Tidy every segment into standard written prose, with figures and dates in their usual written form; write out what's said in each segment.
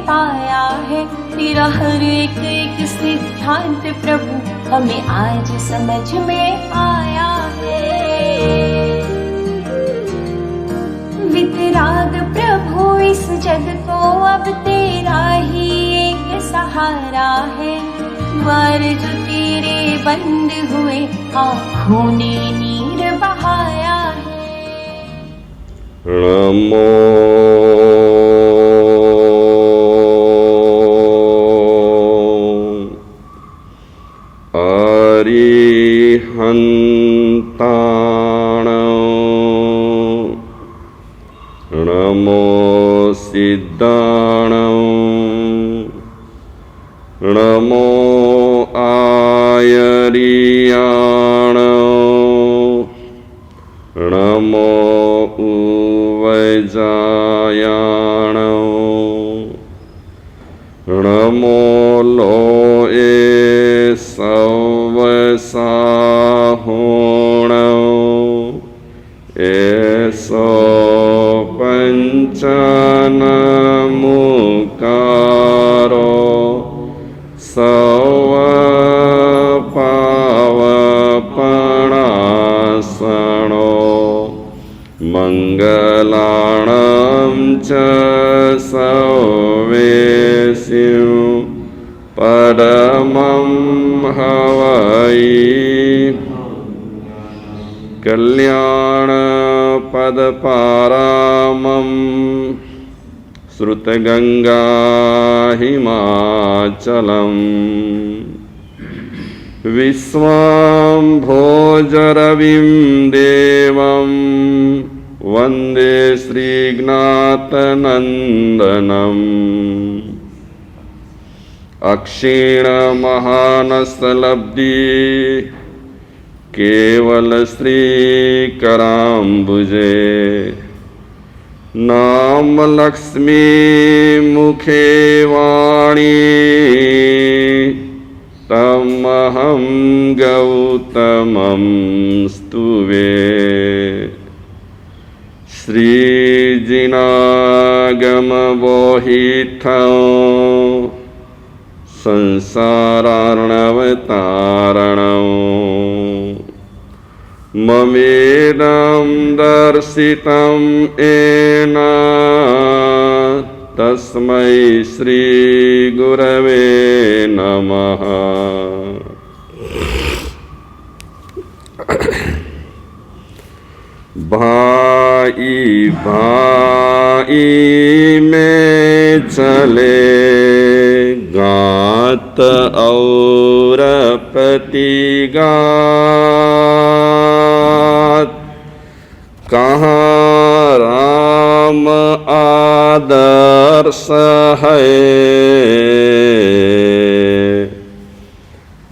पाया है। तेरा हर एक एक सिद्धांत प्रभु हमें आज समझ में आया है। वितराग प्रभु इस जग को अब तेरा ही एक सहारा है। द्वार जो तेरे बंद हुए आँखों ने नीर बहाया है। नमो अरिहन्ताण नमो सिद्धाण नमो आयरियाण नमो उवजायाण नमो लोए सवसाहोण एसो पंचन मुकारो सव पावपणासनो मंगलाणं च सवेसिं परमं हवै कल्याण पदपारामं श्रुतगंगा हिमाचलम् विश्वाम्भोजरविं देवं वन्दे श्रीज्ञातनन्दनम् अक्षीणमहानसलब्धि केवल श्रीकराम्बुजे नाम लक्ष्मी मुखे वाणी तमहं गौतमं स्तुवे श्रीजिनागमवोहितं संसारार्णवतारणं ममेदं दर्शितं येन तस्मै श्री गुरवे नमः। भाई भाई में चले गात और प्रतिगात कहाँ राम आदर्श है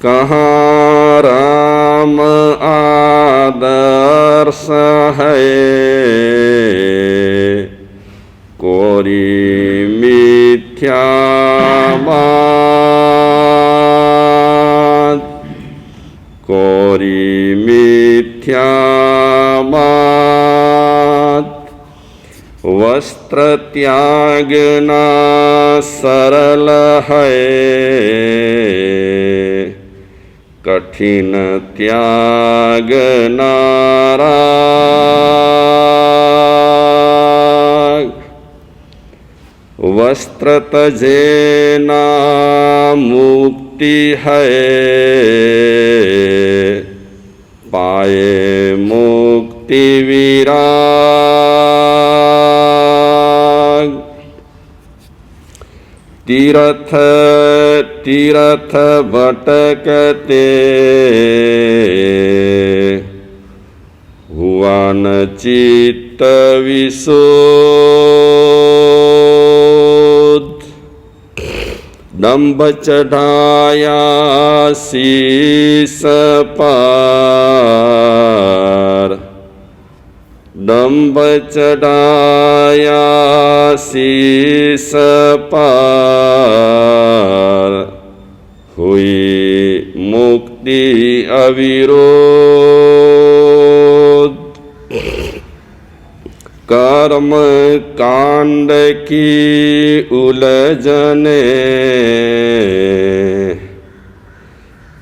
कहाँ राम आदर्श है कोरी मिथ्या बात कोरी मिथ्या बात वस्त्र त्यागना सरल है कठिन त्याग नाराग वस्त्र तजेना मुक्ति है पाए मुक्ति विराग तीर्थ तीर्थ भटकते हुआ न चित्त विशुद्ध दंभ चढ़ाया शीस पर दंभ चढ़ाया शीस पर हुई मुक्ति अविरोध का कर्म कांड की उलझने,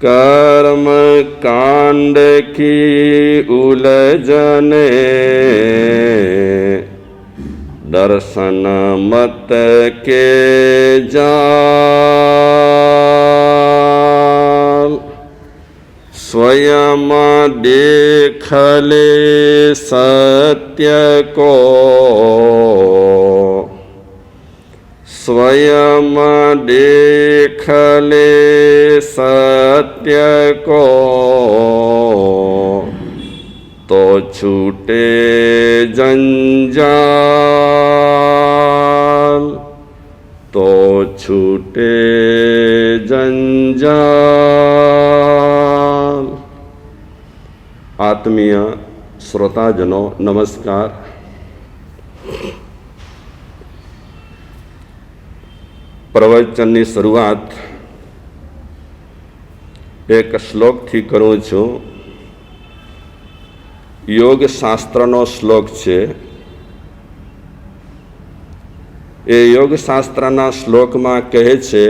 कर्म कांड की उलझने, दर्शन मत के जाल, स्वयं देख ले सत्य को, स्वयं देख ले सत्य को, तो छूटे जंजाल, तो छूटे जंजाल। आत्मीय श्रोताजनों नमस्कार। प्रवचनની શરૂઆત એક શ્લોકથી કરું છું। યોગ શાસ્ત્રનો શ્લોક છે। એ યોગ શાસ્ત્રના શ્લોકમાં કહે છે,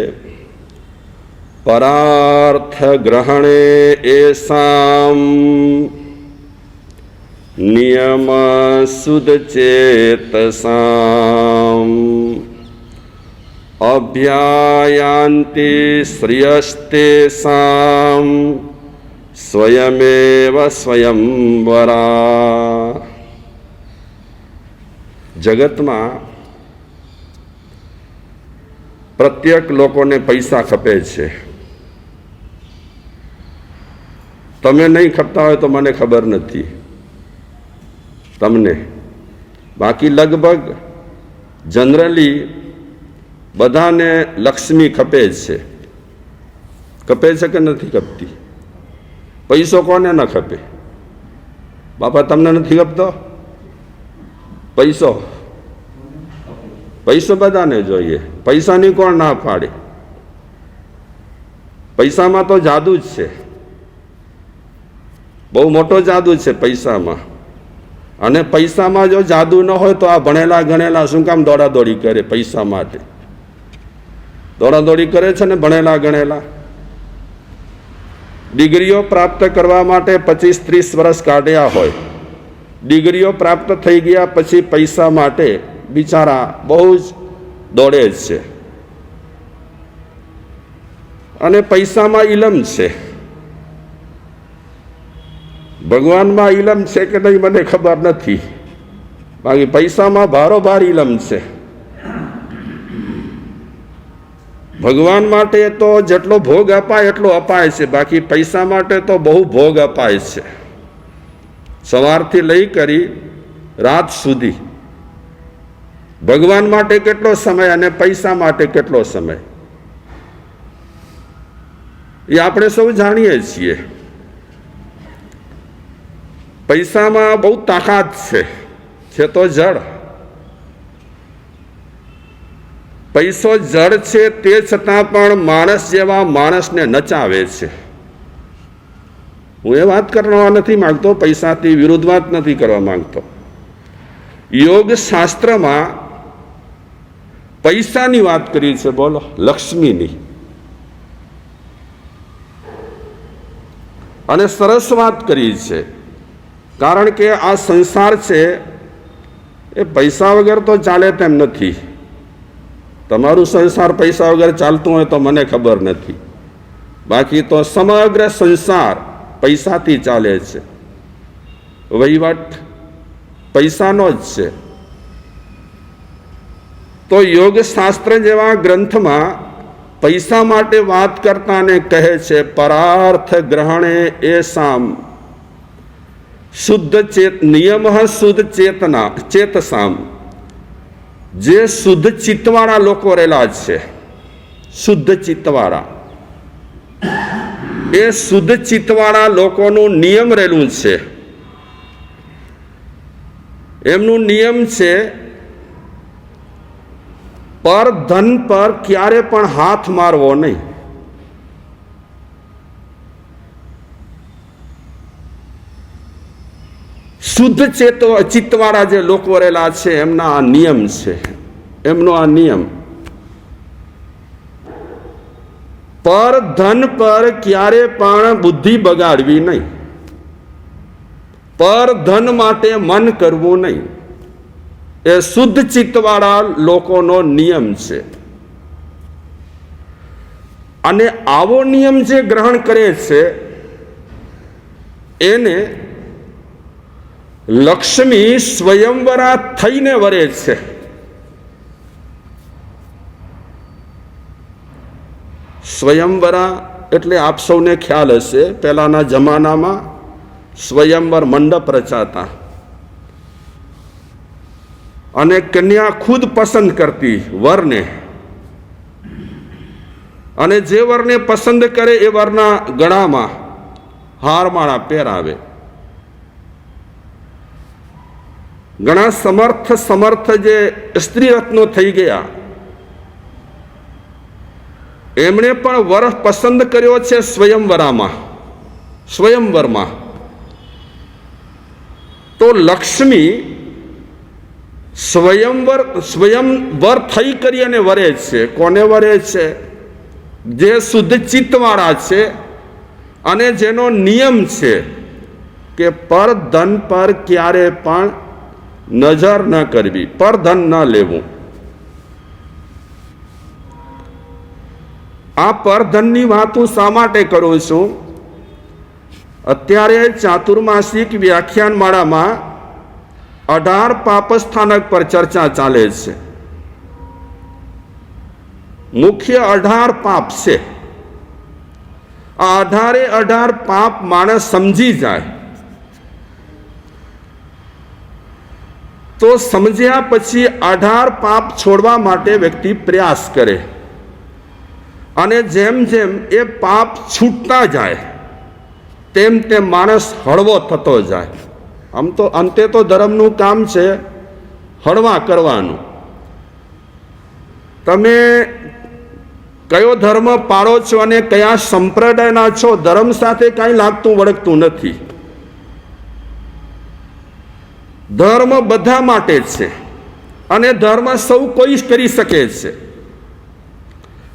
પરાર્થ ગ્રહણે એસામ નિયમ શુદ્ધ ચેતસામ, અભ્યાયાન્તિ શ્રિયસ્તેસામ સ્વયમેવ સ્વયંવરા। જગતમાં પ્રત્યેક લોકોને પૈસા ખપે છે। તમે નહીં ખપતા હોય તો મને ખબર નથી તમને, બાકી લગભગ જનરલી બધાને લક્ષ્મી ખપે છે। ખપે છે કે નથી ખપતી? પૈસો કોને ન ખપે? બાપા તમને નથી ખપતો પૈસો? પૈસો બધાને જોઈએ। પૈસાની કોણ ના પાડે? પૈસામાં તો જાદુ જ છે, બહુ મોટો જાદુ છે પૈસામાં। અને પૈસામાં જો જાદુ ન હોય તો આ ભણેલા ગણેલા શું કામ દોડાદોડી કરે? પૈસા માટે દોડાદોડી કરે છે ને ભણેલા ગણેલા। ડિગ્રીઓ પ્રાપ્ત કરવા માટે 25-30 વર્ષ કાઢ્યા હોય, ડિગ્રીઓ પ્રાપ્ત થઈ ગયા પછી પૈસા માટે બિચારા બહુ જ દોડે જ છે। અને પૈસામાં ઇલમ છે, ભગવાનમાં ઇલમ છે કે નહીં મને ખબર નથી, બાકી પૈસામાં ભારોભાર ઇલમ છે। ભગવાન માટે તો જેટલો ભોગ અપાય એટલો અપાય છે, બાકી પૈસા માટે તો બહુ ભોગ અપાય છે। સવારથી લઈ કરી રાત સુધી ભગવાન માટે કેટલો સમય અને પૈસા માટે કેટલો સમય એ આપણે સૌ જાણીએ છીએ। પૈસામાં બહુ તાકાત છે તો જળ। પૈસો જળ છે તે છતાં પણ માણસ જેવા માણસને નચાવે છે। હું એ વાત કરવા નથી માંગતો, પૈસાથી વિરુદ્ધ વાત નથી કરવા માંગતો। યોગ શાસ્ત્રમાં પૈસાની વાત કરી છે, બોલો, લક્ષ્મીની। અને સરસ વાત કરી છે, કારણ કે આ સંસાર છે એ પૈસા વગર તો ચાલે તેમ નથી। તમારું સંસાર પૈસા વગર ચાલતું હોય તો મને ખબર નથી, બાકી તો સમગ્ર સંસાર પૈસાથી ચાલે છે। વહીવટ પૈસાનો જ છે। તો યોગ શાસ્ત્ર જેવા ગ્રંથમાં પૈસા માટે વાત કરતાને કહે છે, પરાર્થ ગ્રહણે એસામ શુદ્ધ નિયમ શુદ્ધ ચેતસામ। જે શુદ્ધ ચિત્તવાળા લોકો રહેલા છે, શુદ્ધ ચિત્તવાળા, એ શુદ્ધ ચિત્તવાળા લોકોનું નિયમ રહેલું છે। એમનું નિયમ છે, પર ધન પર ક્યારે પણ હાથ મારવો નહીં। શુદ્ધ ચિત્તવાળા જે લોકો રહેલા છે એમના આ નિયમ છે, એમનો આ નિયમ. પર ધન પર ક્યારે પણ બુદ્ધિ બગાડવી નહીં, પર ધન માટે મન કરવું નહીં. એ શુદ્ધ ચિત્તવાળા લોકોનો નિયમ છે. અને આવો નિયમ જે ગ્રહણ કરે છે એને લક્ષ્મી સ્વયંવરા થઈને વરે છે. સ્વયંવરા એટલે આપ સૌને ખ્યાલ હશે, પહેલાના જમાનામાં સ્વયંવર મંડપ રચાતા અને કન્યા ખુદ પસંદ કરતી વરને, અને જે વરને પસંદ કરે એ વરના ગળામાં હારમાળા પહેરાવે. ઘણા સમર્થ જે સ્ત્રી રત્નો થઈ ગયા એમણે પણ વર પસંદ કર્યો છે સ્વયંવરમાં. તો લક્ષ્મી સ્વયંવર થઈ કરી અને વરે છે. કોને વરે છે? જે શુદ્ધ ચિત્તવાળા છે અને જેનો નિયમ છે કે પર ધન પર ક્યારે પણ નજર ન કરવી, પર ધન ન લેવું. આ પરધનની વાત હું શા માટે કરું છું? અત્યારે ચાતુર્માસિક વ્યાખ્યાન માળામાં 18 પાપસ્થાનક પર ચર્ચા ચાલે છે. મુખ્ય 18 પાપ છે. આ 18 પાપ માણસ સમજી જાય તો સમજ્યા પછી 18 પાપ છોડવા માટે વ્યક્તિ પ્રયાસ કરે, અને જેમ જેમ એ પાપ છૂટતા જાય તેમ તેમ માણસ હળવો થતો જાય. આમ તો અંતે તો ધર્મનું કામ છે હળવા કરવાનું. તમે કયો ધર્મ પાળો છો અને કયા સંપ્રદાયના છો, ધર્મ સાથે કાંઈ લાગતું વળગતું નથી. ધર્મ બધા માટે છે અને ધર્મ સૌ કોઈ જ કરી શકે છે.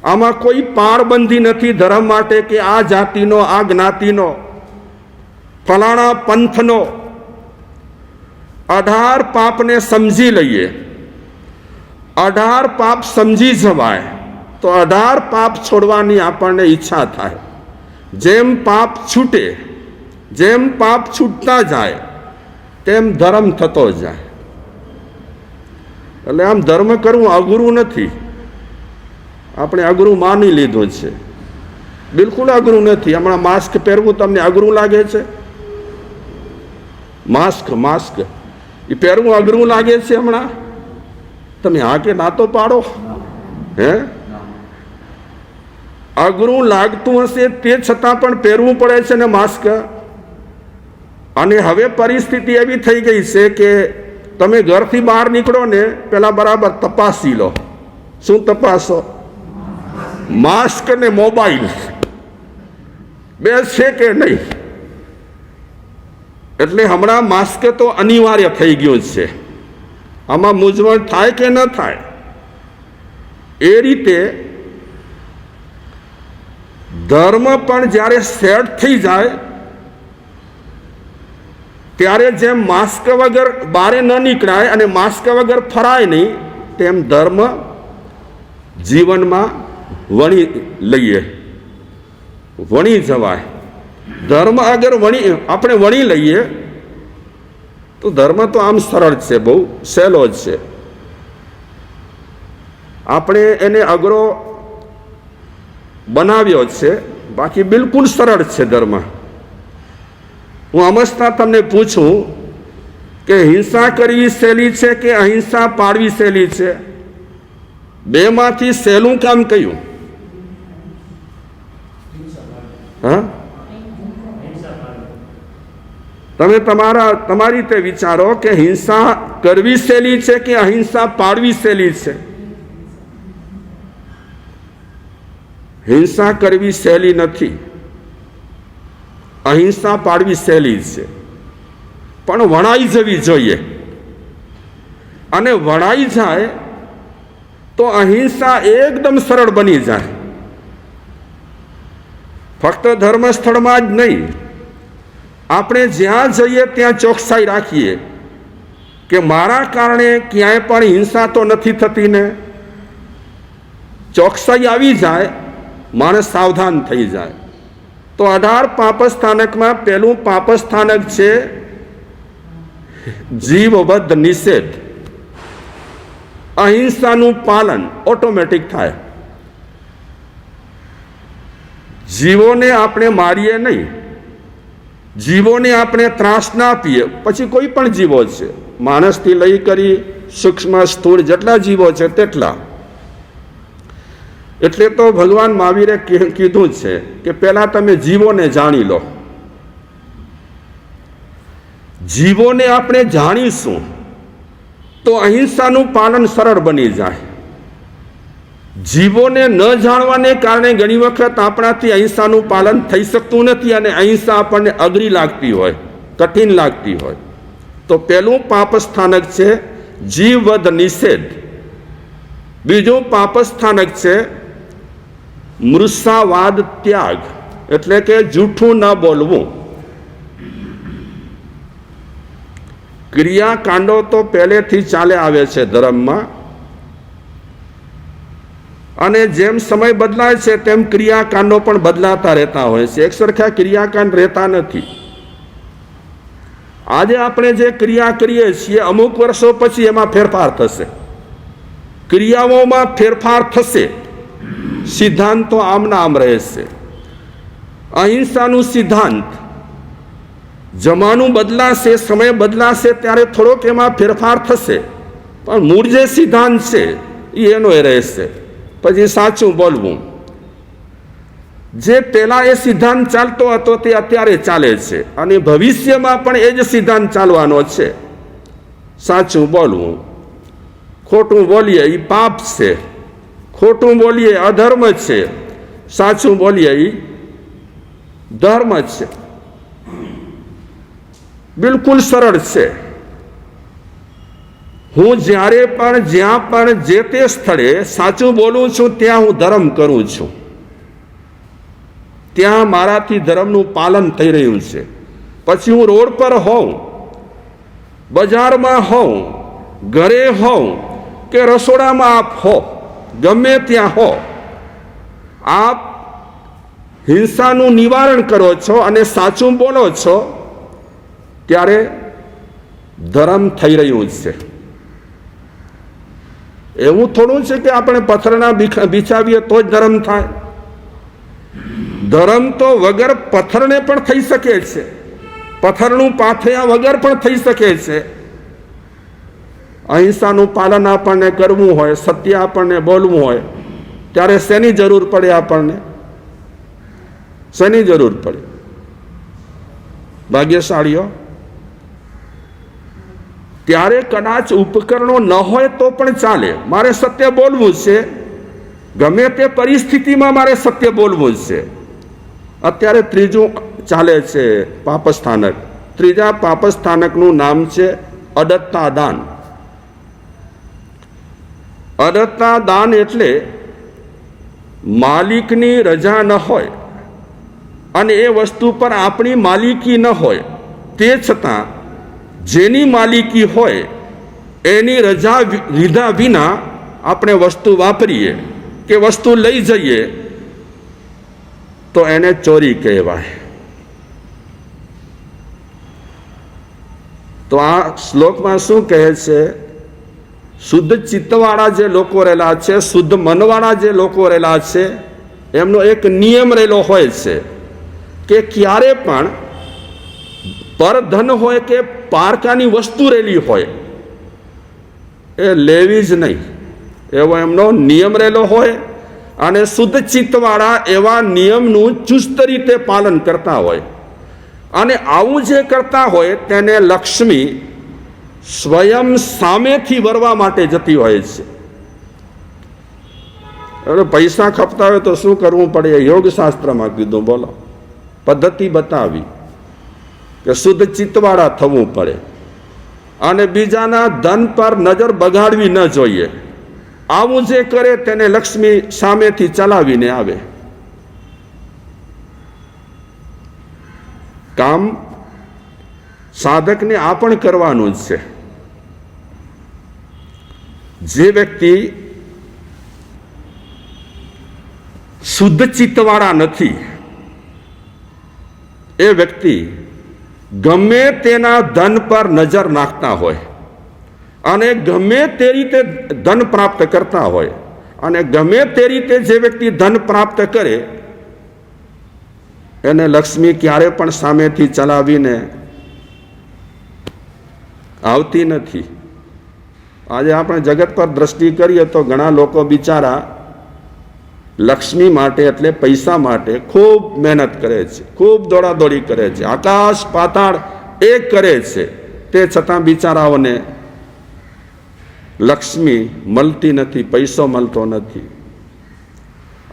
આમાં કોઈ પાળબંધી નથી ધર્મ માટે કે આ જાતિનો, આ જ્ઞાતિનો, ફલાણા પંથનો. 18 પાપને સમજી લઈએ, 18 પાપ સમજી જવાય તો 18 પાપ છોડવાની આપણને ઈચ્છા થાય. જેમ પાપ છૂટે, જેમ પાપ છૂટતા જાય તેમ ધર્મ થતો જાય. એટલે આમ ધર્મ કરવું અઘરું નથી. આપણે અઘરું માની લીધું છે. બિલકુલ અઘરું નથી. હમણાં માસ્ક પહેરવું તમને અઘરું લાગે છે? માસ્ક એ પહેરવું અઘરું લાગે છે હમણાં? તમે હા કે ના તો પાડો. હે, અઘરું લાગતું હશે તે છતાં પણ પહેરવું પડે છે ને માસ્ક. અને હવે પરિસ્થિતિ એવી થઈ ગઈ છે કે તમે ઘરથી બહાર નીકળો ને પેલા બરાબર તપાસી લો. શું તપાસો? માસ્ક ને મોબાઈલ બે છે કે નહીં. એટલે હમણાં માસ્ક તો અનિવાર્ય થઈ ગયું છે. આમાં મૂંઝવણ થાય કે ન થાય? એ રીતે ધર્મ પણ જ્યારે સેટ થઈ જાય ત્યારે જેમ માસ્ક વગર બારે ન નીકળાય અને માસ્ક વગર ફરાય નહીં, તેમ ધર્મ જીવનમાં વણી લઈએ, વણી જવાય. ધર્મ અગર આપણે વણી લઈએ તો ધર્મ તો આમ સરળ છે, બહુ સહેલો જ છે. આપણે એને અઘરો બનાવ્યો છે, બાકી બિલકુલ સરળ છે ધર્મ. હું અમસ્તા તમને પૂછું કે હિંસા કરવી સહેલી છે કે અહિંસા પાળવી સહેલી છે? બેમાંથી સહેલું કામ કયું? હા, તમે તમારી રીતે વિચારો કે હિંસા કરવી સહેલી છે કે અહિંસા પાળવી સહેલી છે? હિંસા કરવી સહેલી નથી, અહિંસા પાળવી સહેલી છે. પણ વણાઈ જવી જોઈએ. અને વણાઈ જાય તો અહિંસા એકદમ સરળ બની જાય. ફક્ત ધર્મસ્થળમાં જ નહીં, આપણે જ્યાં જઈએ ત્યાં ચોકસાઈ રાખીએ કે મારા કારણે ક્યાંય પણ હિંસા તો નથી થતી ને. ચોકસાઈ આવી જાય, માણસ સાવધાન થઈ જાય. તો 18 પાપસ્થાનકમાં પહેલું પાપસ્થાનક છે જીવવધ નિષેધ. અહિંસાનું પાલન ઓટોમેટિક થાય. જીવોને આપણે મારીએ નહીં, જીવોને આપણે ત્રાસ ના આપીએ. પછી કોઈ પણ જીવો છે, માણસથી લઈ કરી સૂક્ષ્મ સ્થૂળ જેટલા જીવો છે તેટલા. એટલે તો ભગવાન મહાવીરે કીધું છે કે પહેલા તમે જીવોને જાણી લો. જીવોને આપણે જાણીશું તો અહિંસાનું પાલન સરળ બની જાય. જીવોને ન જાણવાને કારણે ઘણી વખત આપણાથી અહિંસાનું પાલન થઈ શકતું નથી અને અહિંસા આપણને અઘરી લાગતી હોય, કઠિન લાગતી હોય. તો પહેલું પાપસ્થાનક છે જીવવધ નિષેધ. બીજું પાપસ્થાનક છે મૃષાવાદ ત્યાગ, એટલે કે જૂઠું ન બોલવું. ક્રિયાકાંડો તો પહેલેથી ચાલે આવે છે ધર્મમાં, અને જેમ સમય બદલાય છે તેમ ક્રિયાકાંડો પણ બદલાતા રહેતા હોય છે. એક સરખા ક્રિયાકાંડ રહેતા નથી. આજે આપણે જે ક્રિયા કરીએ છીએ અમુક વર્ષો પછી એમાં ફેરફાર થશે, ક્રિયાઓમાં ફેરફાર થશે, સિદ્ધાંતો આમના આમ રહેશે. અહિંસાનું સિદ્ધાંત જમાનું બદલાશે, સમય બદલાશે ત્યારે થોડોક એમાં ફેરફાર થશે, પણ મૂળ જે સિદ્ધાંત છે એ એનો એ રહેશે. પછી સાચું બોલવું, જે પહેલા એ સિદ્ધાંત ચાલતો હતો તે અત્યારે ચાલે છે અને ભવિષ્યમાં પણ એ જ સિદ્ધાંત ચાલવાનો છે. સાચું બોલવું, ખોટું બોલીએ એ પાપ છે, ખોટું બોલીએ અધર્મ છે, સાચું બોલીએ એ ધર્મ છે. બિલકુલ સરળ છે. હું જ્યારે પણ જ્યાં પણ જે તે સ્થળે સાચું બોલું છું ત્યાં હું ધર્મ કરું છું, ત્યાં મારાથી ધર્મનું પાલન થઈ રહ્યું છે. પછી હું રોડ પર હોઉં, બજારમાં હોઉં, ઘરે હોઉં કે રસોડામાં આપ હો, ગમે ત્યાં હો, આપ હિંસાનું નિવારણ કરો છો અને સાચું બોલો છો ત્યારે ધર્મ થઈ રહ્યું છે. એવું થોડું છે કે આપણે પથ્થરના બિછાવીએ તો જ ધર્મ થાય. ધર્મ તો વગર પથ્થરને પણ થઈ શકે છે, પથ્થરનું પાથર્યા વગર પણ થઈ શકે છે. અહિંસાનું પાલન આપણને કરવું હોય, સત્ય આપણને બોલવું હોય ત્યારે શેની જરૂર પડે? આપણને શેની જરૂર પડે? ભાગ્યશાળીઓ. ત્યારે કદાચ ઉપકરણો ન હોય તો પણ ચાલે, મારે સત્ય બોલવું છે, ગમે તે પરિસ્થિતિમાં મારે સત્ય બોલવું છે. અત્યારે ત્રીજું ચાલે છે પાપસ્થાનક. ત્રીજા પાપસ્થાનકનું નામ છે અદત્તા દાન. અદત્તા દાન એટલે માલિકની રજા ન હોય અને એ વસ્તુ પર આપણી માલિકી ન હોય, તે છતાં જેની માલિકી હોય એની રજા લીધા વિના આપણે વસ્તુ વાપરીએ કે વસ્તુ લઈ જઈએ તો એને ચોરી કહેવાય. તો આ શ્લોકમાં શું કહે છે? શુદ્ધ ચિત્તવાળા જે લોકો રહેલા છે, શુદ્ધ મનવાળા જે લોકો રહેલા છે, એમનો એક નિયમ રહેલો હોય છે કે ક્યારે પણ પરધન હોય કે પારકાની વસ્તુ રહેલી હોય એ લેવી જ નહીં, એવો એમનો નિયમ રહેલો હોય. અને શુદ્ધ ચિત્તવાળા એવા નિયમનું ચુસ્ત રીતે પાલન કરતા હોય. અને આવું જે કરતા હોય તેને લક્ષ્મી સ્વયં સામેથી વરવા માટે જતી હોય છે. હવે પૈસા ખપતા હોય તો શું કરવું પડે? યોગશાસ્ત્રમાં કીધું, બોલો, પદ્ધતિ બતાવી કે શુદ્ધ ચિત્તવાળા થવું પડે અને બીજાના ધન પર નજર બગાડવી ન જોઈએ. આવું જે કરે તેને લક્ષ્મી સામેથી ચલાવીને આવે. કામ સાધકને આ પણ કરવાનું જ છે. જે વ્યક્તિ શુદ્ધ ચિત્તવાળા નથી એ વ્યક્તિ ગમે તેના ધન પર નજર નાખતા હોય અને ગમે તે રીતે ધન પ્રાપ્ત કરતા હોય અને ગમે તે રીતે જે વ્યક્તિ ધન પ્રાપ્ત કરે એને લક્ષ્મી ક્યારે પણ સામેથી ચલાવીને આવતી નથી. આજે આપણે જગત પર દ્રષ્ટિ કરીએ તો ઘણા લોકો બિચારા લક્ષ્મી માટે એટલે પૈસા માટે ખૂબ મહેનત કરે છે, ખૂબ દોડાદોડી કરે છે, આકાશ પાતાળ એક કરે છે, તે છતાં બિચારાઓને લક્ષ્મી મળતી નથી, પૈસો મળતો નથી.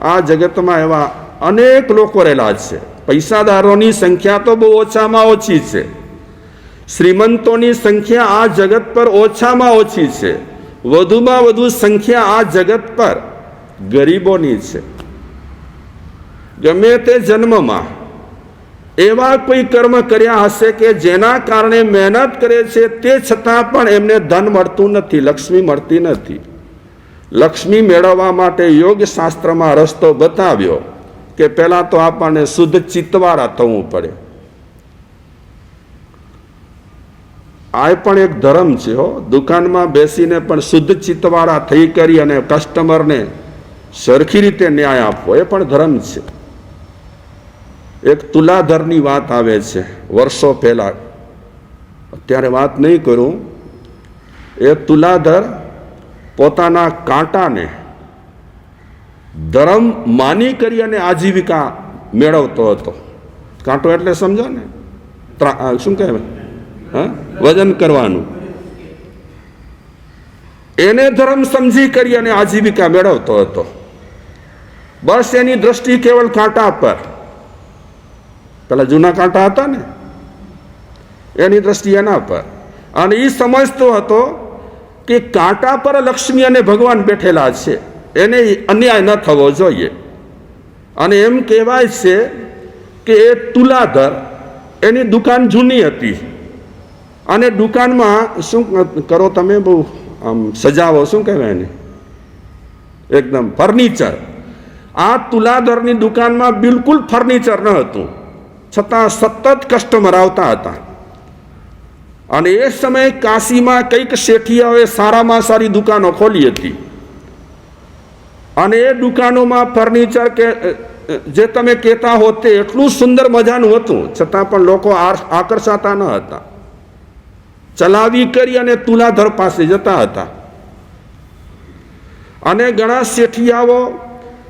આ જગતમાં એવા અનેક લોકો રહેલા છે. પૈસાદારોની સંખ્યા તો બહુ ઓછામાં ઓછી છે. શ્રીમંતોની સંખ્યા આ જગત પર ઓછામાં ઓછી છે. વધુમાં વધુ સંખ્યા આ જગત પર ગરીબોની છે. ગમે તે જન્મમાં એવા કોઈ કર્મ કર્યા હશે કે જેના કારણે મહેનત કરે છે તે છતાં પણ એમને ધન મળતું નથી, લક્ષ્મી મળતી નથી. લક્ષ્મી મેળવવા માટે યોગ શાસ્ત્રમાં રસ્તો બતાવ્યો કે પહેલા તો આપણને શુદ્ધ ચિત્તવાળા થવું પડે. આ પણ એક ધર્મ છે હો. દુકાનમાં બેસીને પણ શુદ્ધ ચિત્તવાળા થઈ કરી અને કસ્ટમરને સરખી રીતે ન્યાય આપવો એ પણ ધર્મ છે. એક તુલાધરની વાત આવે છે વર્ષો પહેલા, અત્યારે વાત નહીં કરું. એ તુલાધર પોતાના કાંટાને ધર્મ માની કરી અને આજીવિકા મેળવતો હતો. કાંટો એટલે સમજો ને, શું કહેવાય, હા, વજન કરવાનું. એને ધર્મ સમજી કરી અને આજીવિકા મેળવતો હતો. બસ એની દ્રષ્ટિ કેવળ કાંટા પર, પેલા જૂના કાંટા હતા ને એની દ્રષ્ટિ એના પર, અને એ સમજતો હતો કે કાંટા પર લક્ષ્મી અને ભગવાન બેઠેલા છે, એને અન્યાય ન થવો જોઈએ. અને એમ કહેવાય છે કે એ તુલાધર, એની દુકાન જૂની હતી અને દુકાનમાં શું કરો તમે, બહુ આમ સજાવો, શું કહેવાય એને, એકદમ ફર્નિચર. આ તુલાધરની દુકાનમાં બિલકુલ ફર્નિચર ન હતું, છતાં સતત કસ્ટમર આવતા હતા. અને એ સમયે કાશીમાં કંઈક શેઠિયાઓએ સારામાં સારી દુકાનો ખોલી હતી અને એ દુકાનોમાં ફર્નિચર કે જે તમે કહેતા હો તે એટલું સુંદર મજાનું હતું, છતાં પણ લોકો આકર્ષાતા ન હતા. ચલાવી કરી અને તુલાધર પાસે જતા હતા. અને ઘણા શેઠિયાઓ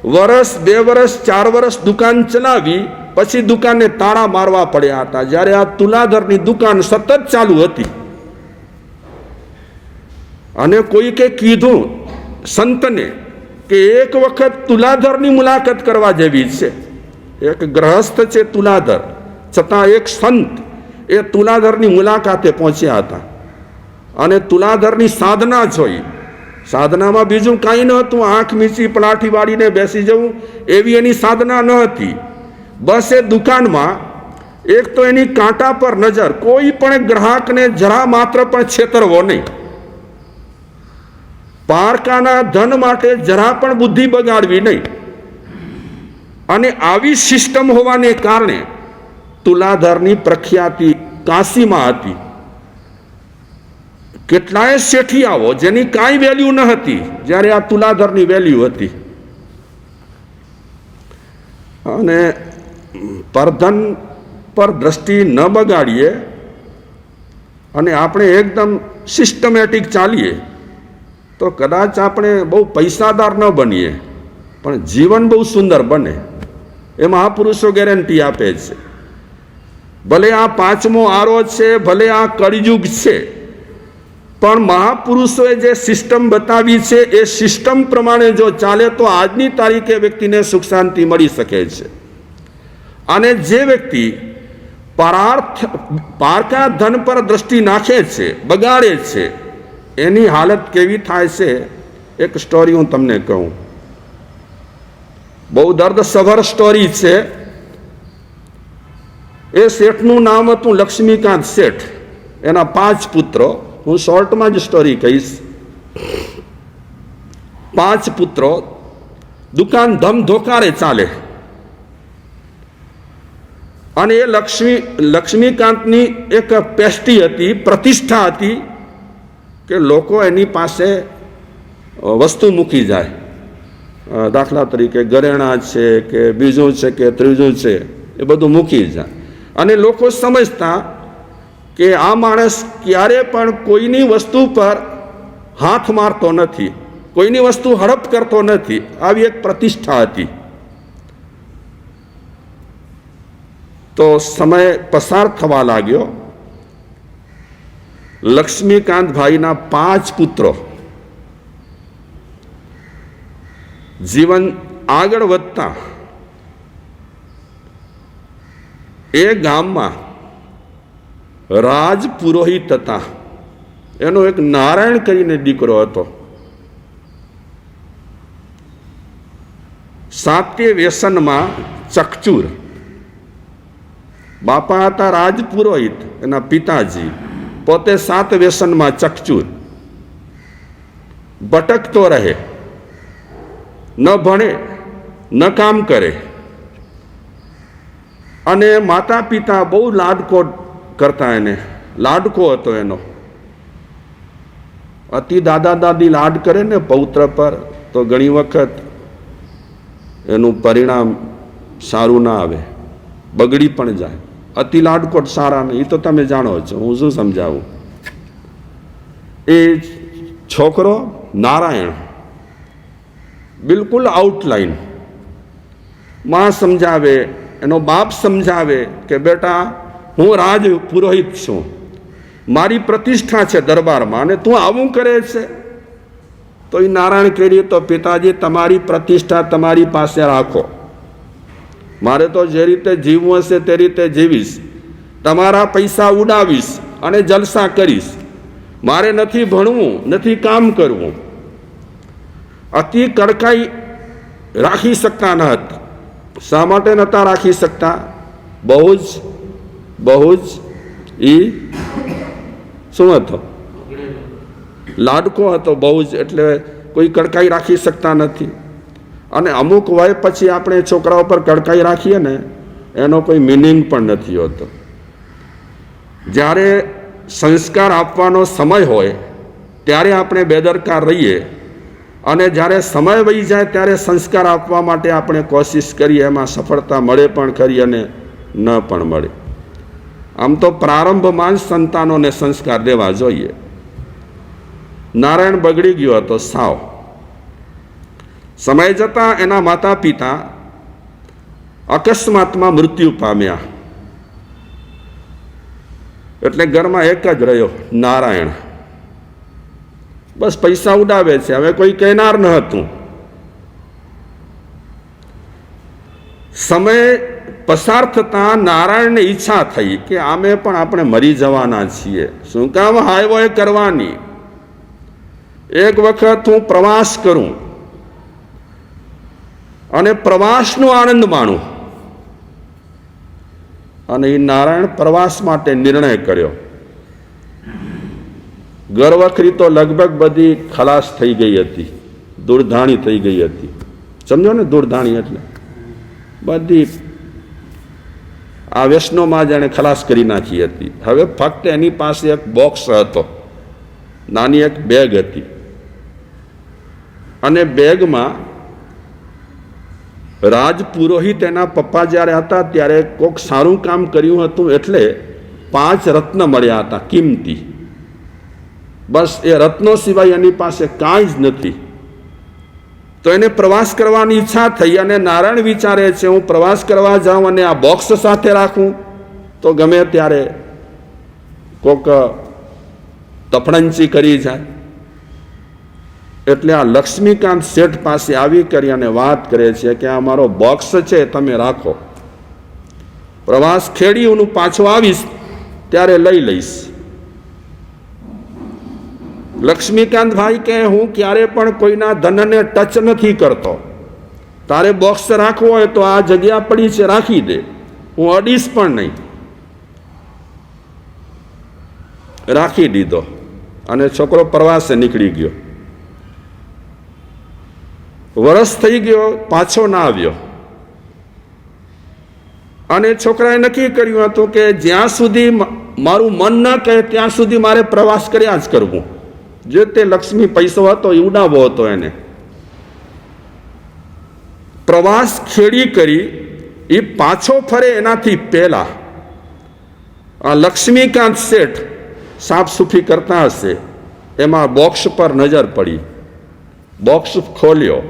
વર્ષ, 2 વર્ષ, 4 વર્ષ દુકાન ચલાવી પછી દુકાનને તાળા મારવા પડ્યા હતા, જ્યારે આ તુલાધરની દુકાન સતત ચાલુ હતી. અને કોઈકે કીધું સંતને કે એક વખત તુલાધરની મુલાકાત કરવા જેવી છે. એક ગ્રહસ્થ છે તુલાધર, છતાં એક સંત એ તુલાધરની મુલાકાતે પહોંચ્યા હતા અને તુલાધરની સાધના જોઈ. સાધનામાં બીજું કાંઈ ન હતું, આંખ મીચી પલાઠી વાળીને બેસી જવું એવી એની સાધના ન હતી. બસ એ દુકાનમાં એક તો એની કાંટા પર નજર, કોઈ પણ ગ્રાહકને જરા માત્ર પણ છેતરવો નહીં, પારકાના ધન માટે જરા પણ બુદ્ધિ બગાડવી નહીં. અને આવી સિસ્ટમ હોવાને કારણે તુલાધરની પ્રખ્યાતિ કાશીમાં હતી. કેટલાય શેઠિયાઓ જેની કાંઈ વેલ્યુ ન હતી, જ્યારે આ તુલાધરની વેલ્યુ હતી. અને પરધન પર દ્રષ્ટિ ન બગાડીએ અને આપણે એકદમ સિસ્ટમેટિક ચાલીએ તો કદાચ આપણે બહુ પૈસાદાર ન બનીએ પણ જીવન બહુ સુંદર બને. એ મહાપુરુષો ગેરંટી આપે છે. ભલે આ 5મો આરો છે, ભલે આ કળિયુગ છે, પણ મહાપુરુષોએ જે સિસ્ટમ બતાવી છે એ સિસ્ટમ પ્રમાણે જો ચાલે તો આજની તારીખે વ્યક્તિને સુખ શાંતિ મળી શકે છે. અને જે વ્યક્તિ પારકા ધન પર દ્રષ્ટિ નાખે છે, બગાડે છે, એની હાલત કેવી થાય છે એક સ્ટોરી હું તમને કહું. બહુ દર્દસભર સ્ટોરી છે. એ શેઠનું નામ હતું લક્ષ્મીકાંત શેઠ. એના 5 પુત્રો. હું શોર્ટમાં જ સ્ટોરી કહીશ. 5 પુત્રો, દુકાન ધમધોકારે ચાલે. અને એ લક્ષ્મીકાંતની એક પેસ્ટી હતી, પ્રતિષ્ઠા હતી કે લોકો એની પાસે વસ્તુ મૂકી જાય. દાખલા તરીકે ઘરેણાં છે કે બીજું છે કે ત્રીજું છે, એ બધું મૂકી જાય. અને લોકો સમજતા કે આ માણસ ક્યારે પણ કોઈની વસ્તુ પર હાથ મારતો નથી, કોઈની વસ્તુ હડપ કરતો નથી. આવી એક પ્રતિષ્ઠા હતી. તો સમય પસાર થવા લાગ્યો. લક્ષ્મીકાંતભાઈના 5 પુત્રો જીવન આગળ વધતા એ ગામમાં રાજ પુરોહિત હતા. એનો એક નારાયણ કરીને દીકરો હતો. સાત્ય વ્યસનમાં ચકચૂર. બાપા હતા રાજ પુરોહિત, એના પિતાજી પોતે 7 વ્યસનમાં ચકચૂર. ભટકતો રહે, ન ભણે ન કામ કરે. અને માતા પિતા બહુ લાડકો કરતા, એને લાડકો હતો એનો. અતિ દાદા દાદી લાડ કરે ને પૌત્ર પર તો ઘણી વખત એનું પરિણામ સારું ના આવે, બગડી પણ જાય. અતિ લાડકોટ સારા નહીં, એ તો તમે જાણો છો, હું શું સમજાવું. એ છોકરો નારાયણ બિલકુલ આઉટલાઈન. માં સમજાવે, એનો બાપ સમજાવે કે બેટા હું રાજ પુરોહિત છું, મારી પ્રતિષ્ઠા છે દરબારમાં, અને તું આવું કરે છે. તો એ નારાયણ કહે તો પિતાજી તમારી પ્રતિષ્ઠા તમારી પાસે રાખો, મારે તો જે રીતે જીવવું હશે તે રીતે જીવીશ, તમારા પૈસા ઉડાવીશ અને જલસા કરીશ, મારે નથી ભણવું, નથી કામ કરવું. અતિ કડકાઈ રાખી શકતા ન હતા. શા માટે નહોતા રાખી શકતા? બહુ જ શું હતો? લાડકો હતો બહુ જ, એટલે કોઈ કડકાઈ રાખી શકતા નથી. અને અમુક વય પછી આપણે છોકરાઓ પર કડકાઈ રાખીએ ને, એનો કોઈ મિનિંગ પણ નથી હોતો. જ્યારે સંસ્કાર આપવાનો સમય હોય ત્યારે આપણે બેદરકાર રહીએ, અને જ્યારે સમય વહી જાય ત્યારે સંસ્કાર આપવા માટે આપણે કોશિશ કરીએ, એમાં સફળતા મળે પણ ખરી અને ન પણ મળે. આમ તો પ્રારંભમાં જ સંતાનોને સંસ્કાર દેવા જોઈએ. નારાયણ બગડી ગયો હતો સાવ. સમય જતાં એના માતા પિતા અકસ્માતમાં મૃત્યુ પામ્યા. એટલે ઘરમાં એક જ રહ્યો નારાયણ. બસ પૈસા ઉડાવે છે, હવે કોઈ કહેનાર ન હતું. સમય પસાર થતા નારાયણને ઈચ્છા થઈ કે આમે પણ આપણે મરી જવાના છીએ, શું કામ હાયવો કરવાની, એક વખત હું પ્રવાસ કરું અને પ્રવાસનો આનંદ માણું. અને એ નારાયણ પ્રવાસ માટે નિર્ણય કર્યો. ઘરવખરી તો લગભગ બધી ખલાસ થઈ ગઈ હતી, દૂરધાણી થઈ ગઈ હતી. સમજો ને, દૂરધાણી એટલે બધી આ વ્યસનોમાં જાણે ખલાસ કરી નાખી હતી. હવે ફક્ત એની પાસે એક બોક્સ હતો, નાની એક બેગ હતી, અને બેગમાં રાજ પુરોહિત એના પપ્પા જ્યારે હતા ત્યારે કોઈક સારું કામ કર્યું હતું, એટલે 5 રત્ન મળ્યા હતા કિંમતી. બસ એ રત્નો સિવાય એની પાસે કાંઈ જ નથી. તો એને પ્રવાસ કરવાની ઈચ્છા થઈ, અને નારાયણ વિચારે છે હું પ્રવાસ કરવા જાઉં અને આ બોક્સ સાથે રાખું તો ગમે ત્યારે કોક તફણંચી કરી જાય. એટલે આ લક્ષ્મીકાંત શેઠ પાસે આવી કરી અને વાત કરે છે કે આ મારો બોક્સ છે, તમે રાખો. પ્રવાસ ખેડી હું પાછો આવીશ ત્યારે લઈ લઈશ. લક્ષ્મીકાંતભાઈ કે હું ક્યારે પણ કોઈના ધનને ટચ નથી કરતો. તારે બોક્સ રાખવો હોય તો આ જગ્યા પડી છે, રાખી દે, હું અડીશ પણ નહીં. રાખી દીધો અને છોકરો પ્રવાસે નીકળી ગયો. વરસ થઈ ગયો, પાછો ના આવ્યો. અને છોકરાએ નક્કી કર્યું હતું કે જ્યાં સુધી મારું મન ન કહે ત્યાં સુધી મારે પ્રવાસ કર્યા જ કરવું. જે તે લક્ષ્મી પૈસો હતો એ ઉડાવવો હતો એને. પ્રવાસ ખેડી કરી એ પાછો ફરે એનાથી પહેલા આ લક્ષ્મીકાંત શેઠ સાફ સૂફી કરતા હશે, એમાં બોક્સ પર નજર પડી. બોક્સ ખોલ્યો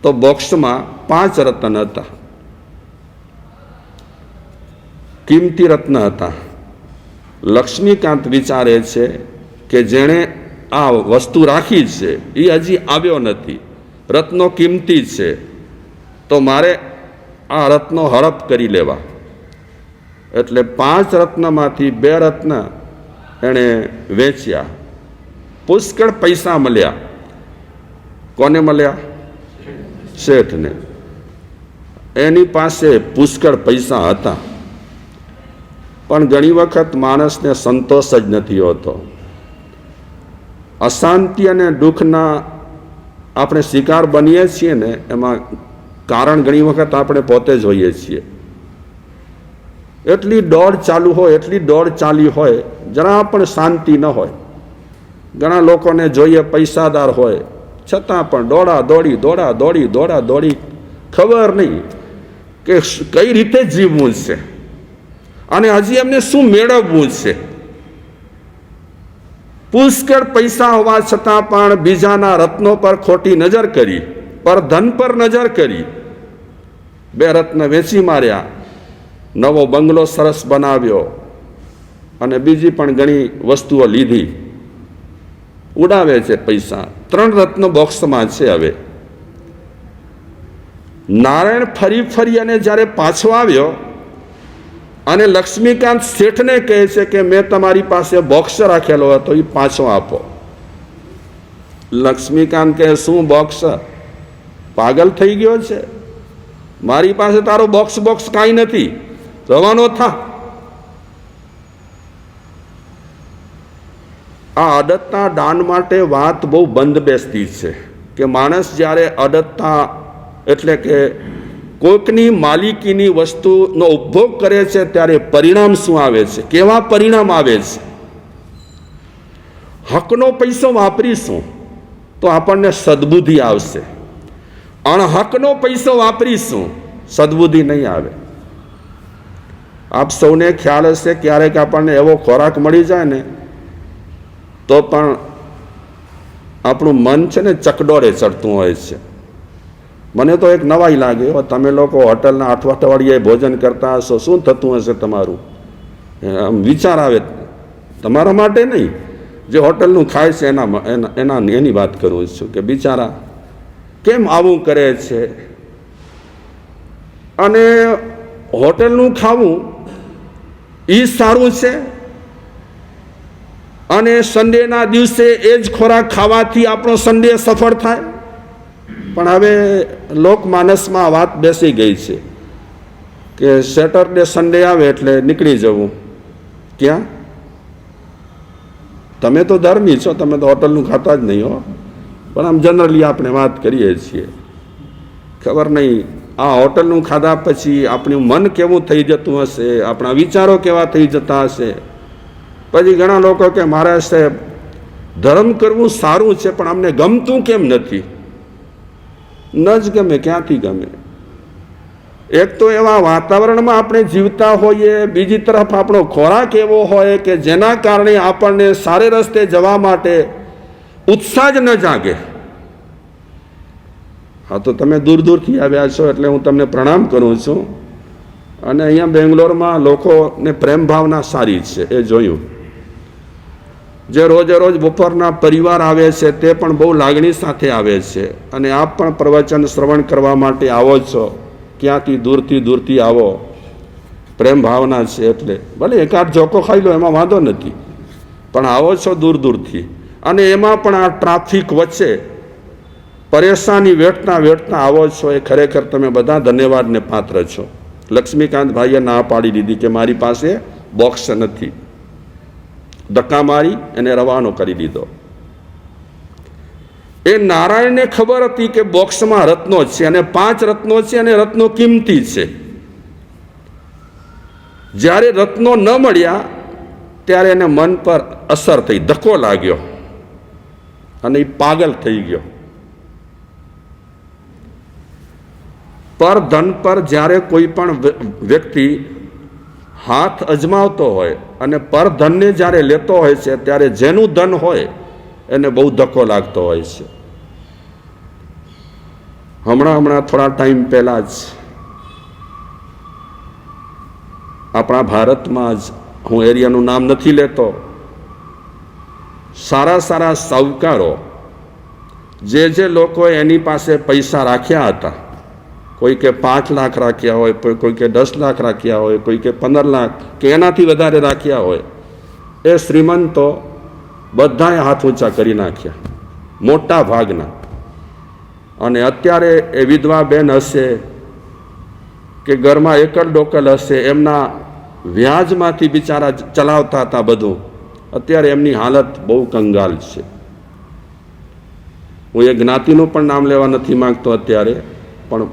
તો બોક્સમાં 5 રત્ન હતા, કિંમતી રત્ન હતા. લક્ષ્મીકાંત વિચારે છે કે જેણે આ વસ્તુ રાખી છે એ હજી આવ્યો નથી, રત્નો કિંમતી છે, તો મારે આ રત્નો હડપ કરી લેવા. એટલે 5 રત્નમાંથી 2 રત્ન એણે વેચ્યા. પુષ્કળ પૈસા મળ્યા. કોને મળ્યા? શેઠને. એની પાસે પુષ્કળ પૈસા હતા, પણ ઘણી વખત માણસને સંતોષ જ નથી હોતો. અશાંતિ અને દુઃખના આપણે શિકાર બનીએ છીએ ને, એમાં કારણ ઘણી વખત આપણે પોતે જ હોઈએ છીએ. એટલી દોડ ચાલુ હોય, એટલી દોડ ચાલી હોય, જરા પણ શાંતિ ન હોય. ઘણા લોકોને જોઈએ પૈસાદાર હોય છતાં પણ દોડા દોડી, ખબર નહીં કે કઈ રીતે જીવવું છે અને હજી એમને શું મેળવવું છે. પુષ્કળ પૈસા હોવા છતાં પણ બીજાના રત્નો પર ખોટી નજર કરી, પર ધન પર નજર કરી. 2 રત્ન વેચી માર્યા, નવો બંગલો સરસ બનાવ્યો અને બીજી પણ ઘણી વસ્તુઓ લીધી. ઉડાવે છે પૈસા. 3 રત્ન બોક્સમાં છે. હવે નારાયણ ફરી અને જ્યારે પાછો આવ્યો અને લક્ષ્મીકાંત શેઠને કહે છે કે મેં તમારી પાસે બોક્સ રાખેલો હતો, એ પાછો આપો. લક્ષ્મીકાંત કહે શું બોક્સ? પાગલ થઈ ગયો છે? મારી પાસે તારો બોક્સ કાંઈ નથી, રવાનો થા. આ અડતના દાન માટે વાત બહુ બંધ બેસતી છે કે માણસ જ્યારે અડતતા એટલે કે કોઈકની માલિકીની વસ્તુનો ઉપભોગ કરે છે ત્યારે પરિણામ શું આવે છે, કેવા પરિણામ આવે છે. હકનો પૈસો વાપરીશું તો આપણને સદબુદ્ધિ આવશે, અણહકનો પૈસો વાપરીશું સદબુદ્ધિ નહીં આવે. આપ સૌને ખ્યાલ હશે, ક્યારેક આપણને એવો ખોરાક મળી જાય ને તો પણ આપણું મન છે ને ચકડોળે ચડતું હોય છે. મને તો એક નવાઈ લાગે, તમે લોકો હોટલના અઠવાડિયે ભોજન કરતા હશો, શું થતું હશે તમારું? આમ વિચાર આવે. તમારા માટે નહીં, જે હોટલનું ખાય છે એની વાત કરું છું કે બિચારા કેમ આવું કરે છે. અને હોટલનું ખાવું એ સારું છે અને સન્ડેના દિવસે એ જ ખોરાક ખાવાથી આપણો સન્ડે સફળ થાય. પણ હવે લોકમાનસમાં વાત બેસી ગઈ છે કે સેટરડે સન્ડે આવે એટલે નીકળી જવું. ક્યાં? તમે તો ધર્મી છો, તમે તો હોટલનું ખાતા જ નહીં હો, પણ આમ જનરલી આપણે વાત કરીએ છીએ. ખબર નહીં આ હોટલનું ખાધા પછી આપણું મન કેવું થઈ જતું હશે, આપણા વિચારો કેવા થઈ જતા હશે. પછી ઘણા લોકો કે મારા સાહેબ ધર્મ કરવું સારું છે પણ અમને ગમતું કેમ નથી? ન જ ગમે, ક્યાંથી ગમે? એક તો એવા વાતાવરણમાં આપણે જીવતા હોઈએ, બીજી તરફ આપણો ખોરાક એવો હોય કે જેના કારણે આપણને સારે રસ્તે જવા માટે ઉત્સાહ જ ન જાગે. હા, તો તમે દૂરથી આવ્યા છો એટલે હું તમને પ્રણામ કરું છું. અને અહીંયા બેંગ્લોરમાં લોકોને પ્રેમ ભાવના સારી છે, એ જોયું. જે રોજે રોજ બપોરના પરિવાર આવે છે તે પણ બહુ લાગણી સાથે આવે છે. અને આપ પણ પ્રવચન શ્રવણ કરવા માટે આવો છો, ક્યાંથી દૂરથી આવો. પ્રેમ ભાવના છે એટલે ભલે એકાદ જોકો ખાઈ લો એમાં વાંધો નથી, પણ આવો છો દૂર દૂરથી, અને એમાં પણ આ ટ્રાફિક વચ્ચે પરેશાની વેઠતા વેઠતા આવો છો, એ ખરેખર તમે બધા ધન્યવાદને પાત્ર છો. લક્ષ્મીકાંતભાઈએ ના પાડી દીધી કે મારી પાસે બોક્સ નથી, ધક્કા મારી એને રવાનો કરી દીધો. એ નારાયણને ખબર હતી કે બોક્સમાં રત્નો છે, અને 5 રત્નો છે, અને રત્નો કિંમતી છે. જ્યારે રત્નો ન મળ્યા ત્યારે એને મન પર અસર થઈ, ધક્કો લાગ્યો અને એ પાગલ થઈ ગયો. પર ધન પર જ્યારે કોઈ પણ વ્યક્તિ હાથ અજમાવતો હોય અને પર ધનને જ્યારે લેતો હોય છે, ત્યારે જેનું ધન હોય એને બહુ ધક્કો લાગતો હોય છે. હમણાં થોડા ટાઈમ પહેલા જ આપણા ભારતમાં જ, હું એરિયાનું નામ નથી લેતો, સારા સાહુકારો જે લોકોએ એની પાસે પૈસા રાખ્યા હતા, કોઈ કે 5 લાખ રાખ્યા હોય, કોઈ કે 10 લાખ રાખ્યા હોય, કોઈ કે 15 લાખ કે એનાથી વધારે રાખ્યા હોય, એ શ્રીમંતો બધાએ હાથ ઊંચા કરી નાખ્યા, મોટા ભાગના. અને અત્યારે એ વિધવા બેન હશે કે ઘરમાં એકલ ડોકલ હશે, એમના વ્યાજમાંથી બિચારા ચલાવતા હતા બધું, અત્યારે એમની હાલત બહુ કંગાલ છે. હું એ જ્ઞાતિનું પણ નામ લેવા નથી માંગતો અત્યારે, પણ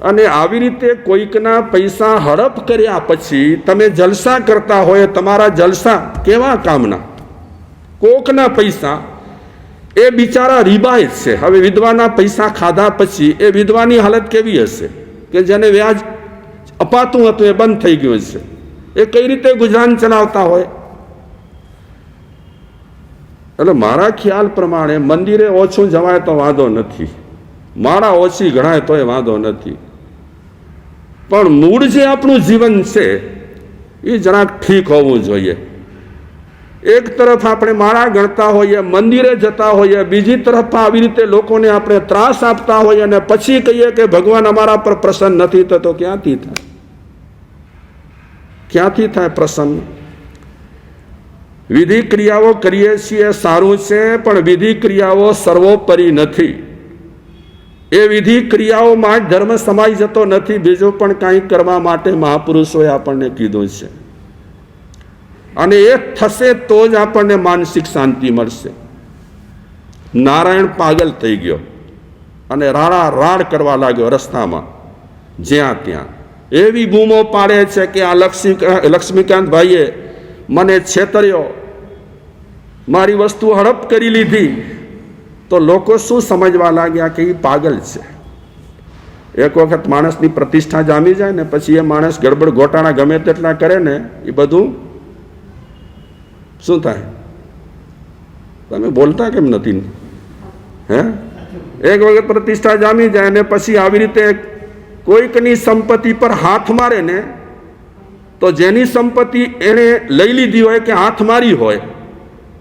અને આવી રીતે કોઈકના પૈસા હડપ કર્યા પછી તમે જલસા કરતા હોય, તમારા જલસા કેવા કામના? કોકના પૈસા, એ બિચારા રીબાય છે. હવે વિધવાના પૈસા ખાધા પછી એ વિધવાની હાલત કેવી હશે કે જેને વ્યાજ અપાતું હતું એ બંધ થઈ ગયું છે, એ કઈ રીતે ગુજરાન ચલાવતા હોય? એટલે મારા ખ્યાલ પ્રમાણે મંદિરે ઓછું જવાય તો વાંધો નથી, માળા ઓછી ગણાય તો એ વાંધો નથી, પણ મૂળ જે આપણું જીવન છે એ જરાક ઠીક હોવું જોઈએ. એક તરફ આપણે માળા ગણતા હોઈએ, મંદિરે જતા હોઈએ, બીજી તરફ આવી રીતે લોકોને આપણે ત્રાસ આપતા હોઈએ અને પછી કહીએ કે ભગવાન અમારા પર પ્રસન્ન નથી થતો. ક્યાંથી થાય પ્રસન્ન? વિધિ ક્રિયાઓ કરીએ છીએ સારું છે, પણ વિધિ ક્રિયાઓ સર્વોપરી નથી. એ વિધિ ક્રિયાઓમાં જ ધર્મ સમાઈ જતો નથી, બીજું પણ કંઈક કરવા માટે મહાપુરુષોએ આપણને કીધું છે, અને એ થશે તો જ આપણને માનસિક શાંતિ મળશે. નારાયણ પાગલ થઈ ગયો અને રાડ કરવા લાગ્યો રસ્તામાં, જ્યાં ત્યાં એવી બૂમો પાડે છે કે આ લક્ષ્મીકાંતભાઈએ મને છેતર્યો, મારી વસ્તુ હડપ કરી લીધી. તો લોકો શું સમજવા લાગ્યા કે એ પાગલ છે. એક વખત માણસની પ્રતિષ્ઠા જામી જાય ને પછી એ માણસ ગડબડ ગોટાળા ગમે તેટલા કરે ને, એ બધું શું થાય? તમે બોલતા કેમ નથી? હે, એક વખત પ્રતિષ્ઠા જામી જાય ને પછી આવી રીતે કોઈકની સંપત્તિ પર હાથ મારે ને, તો જેની સંપત્તિ એણે લઈ લીધી હોય કે હાથ મારી હોય